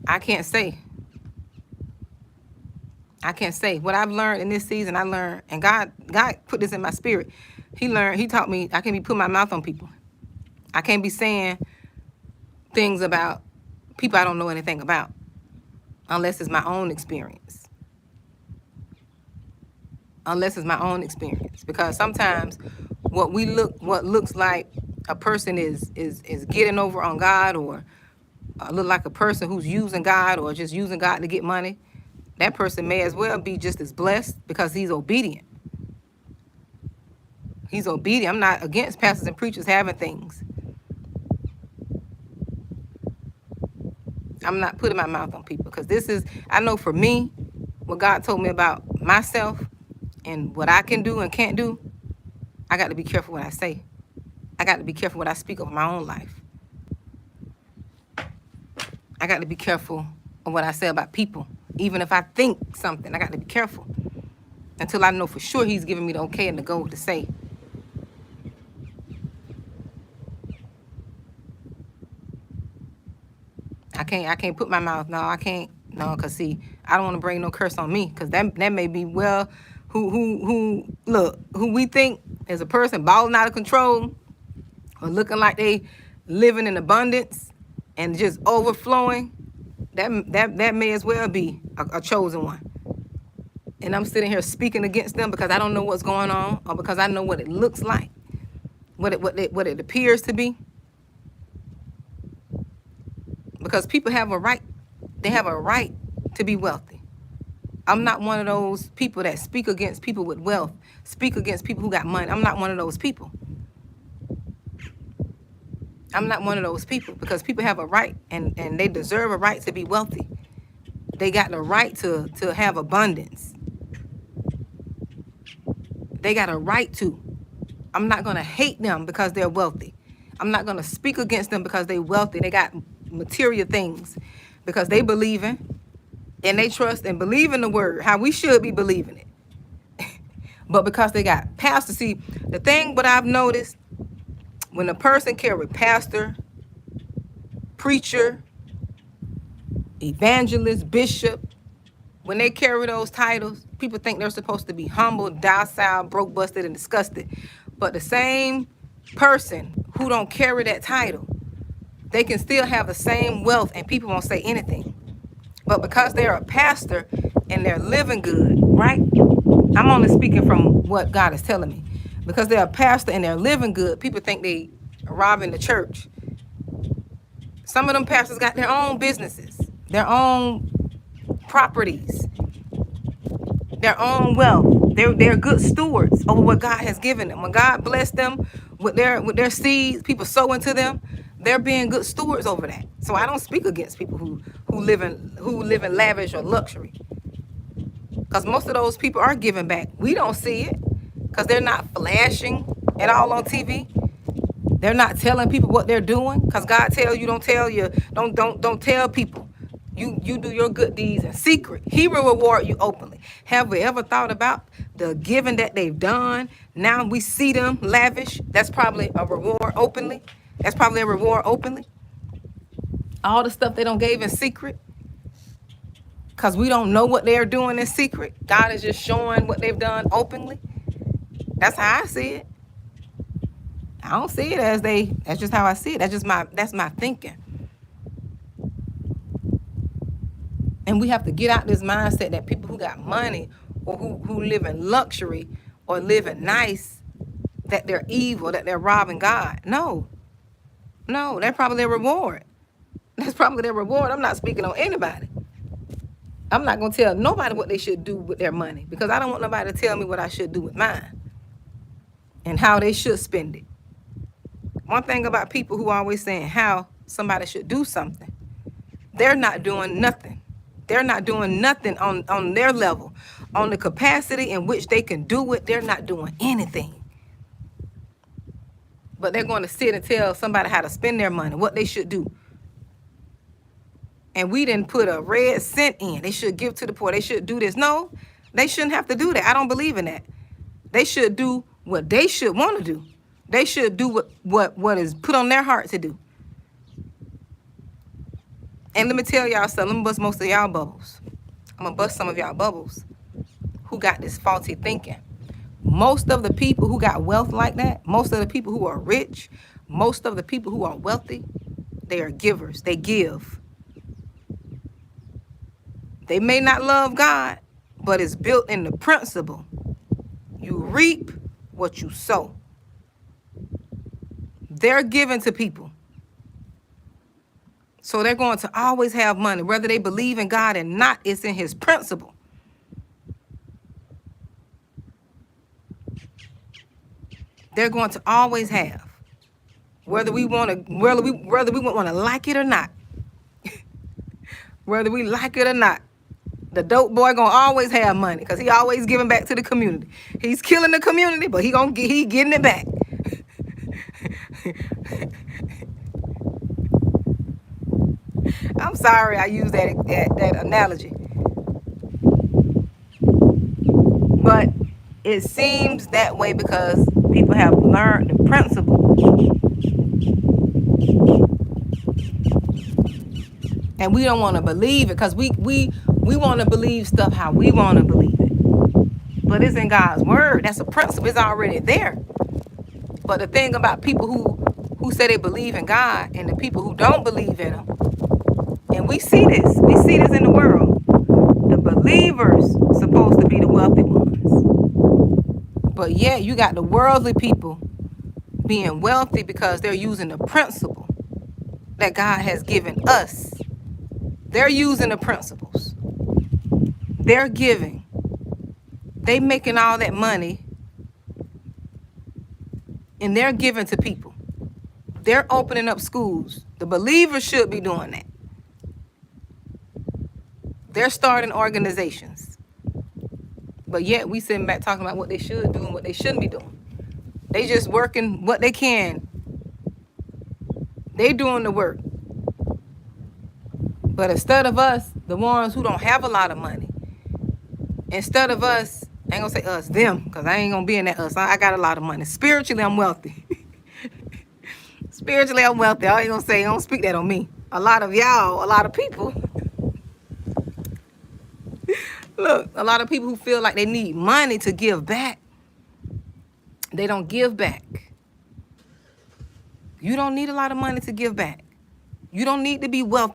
I can't say. What I've learned in this season. I learned, and God put this in my spirit. He taught me I can't be putting my mouth on people. I can't be saying things about people I don't know anything about unless it's my own experience. Because sometimes what looks like a person is getting over on God, or look like a person who's using God or just using God to get money, that person may as well be just as blessed because he's obedient. I'm not against pastors and preachers having things. I'm not putting my mouth on people because I know for me, what God told me about myself and what I can do and can't do, I got to be careful what I say. I got to be careful what I speak of my own life. I got to be careful of what I say about people. Even if I think something, I got to be careful until I know for sure he's giving me the okay and the go to say. I can't put my mouth. No, I can't. No, because see, I don't want to bring no curse on me, because that may be, well, who we think is a person balling out of control or looking like they living in abundance and just overflowing. That may as well be a chosen one. And I'm sitting here speaking against them because I don't know what's going on, or because I know what it looks like, what it appears to be. Because people have a right. They have a right to be wealthy. I'm not one of those people that speak against people with wealth, speak against people who got money. I'm not one of those people. Because people have a right, and they deserve a right to be wealthy. They got the right to have abundance. They got a right to. I'm not going to hate them because they're wealthy. I'm not going to speak against them because they're wealthy. They got material things because they believe in and they trust and believe in the word, how we should be believing it. But because they got pastor, see, the thing what I've noticed, when a person carry pastor, preacher, evangelist, bishop, when they carry those titles, people think they're supposed to be humble, docile, broke, busted, and disgusted. But the same person who don't carry that title, they can still have the same wealth and people won't say anything. But because they're a pastor and they're living good, right? I'm only speaking from what God is telling me. Because they're a pastor and they're living good, people think they are robbing the church. Some of them pastors got their own businesses, their own properties, their own wealth. They're good stewards over what God has given them. When God bless them with their seeds, people sow into them, they're being good stewards over that. So I don't speak against people who live in lavish or luxury. Because most of those people are giving back. We don't see it because they're not flashing at all on TV. They're not telling people what they're doing, because God tells you don't tell people. You do your good deeds in secret. He will reward you openly. Have we ever thought about the giving that they've done? Now we see them lavish. That's probably a reward openly. All the stuff they don't gave in secret, because we don't know what they're doing in secret. God is just showing what they've done openly. That's how I see it. I don't see it that's just how I see it. That's my thinking. And we have to get out this mindset that people who got money or who live in luxury or live in nice, that they're evil, that they're robbing God. No, they're probably a reward. That's probably their reward. I'm not speaking on anybody. I'm not going to tell nobody what they should do with their money because I don't want nobody to tell me what I should do with mine and how they should spend it. One thing about people who are always saying how somebody should do something, they're not doing nothing. They're not doing nothing on their level. On the capacity in which they can do it, they're not doing anything. But they're going to sit and tell somebody how to spend their money, what they should do. And we didn't put a red cent in. They should give to the poor. They should do this. No, they shouldn't have to do that. I don't believe in that. They should do what they should want to do. They should do what is put on their heart to do. And let me tell y'all something. Let me bust most of y'all bubbles. I'm going to bust some of y'all bubbles who got this faulty thinking. Most of the people who got wealth like that, most of the people who are rich, most of the people who are wealthy, they are givers. They give. They may not love God, but it's built in the principle. You reap what you sow. They're giving to people. So they're going to always have money. Whether they believe in God or not, it's in his principle. They're going to always have. Whether we want to like it or not. Whether we like it or not. The dope boy gonna always have money because he always giving back to the community. He's killing the community, but he getting it back. I'm sorry I used that analogy. But it seems that way because people have learned the principle. And we don't want to believe it because we want to believe stuff how we want to believe it. But it's in God's word. That's a principle. It's already there. But the thing about people who say they believe in God and the people who don't believe in him, and we see this in the world. The believers supposed to be the wealthy ones. But yet you got the worldly people being wealthy because they're using the principle that God has given us. They're using the principles. They're giving. They making all that money and they're giving to people. They're opening up schools. The believers should be doing that. They're starting organizations. But yet we sitting back talking about what they should do and what they shouldn't be doing. They just working what they can. They doing the work. But instead of us, the ones who don't have a lot of money, instead of us, I ain't gonna say us, them, because I ain't gonna be in that us. I got a lot of money. Spiritually, I'm wealthy. Spiritually, I'm wealthy. I ain't gonna say, don't speak that on me. A lot of y'all, a lot of people. Look, a lot of people who feel like they need money to give back, they don't give back. You don't need a lot of money to give back. You don't need to be wealthy.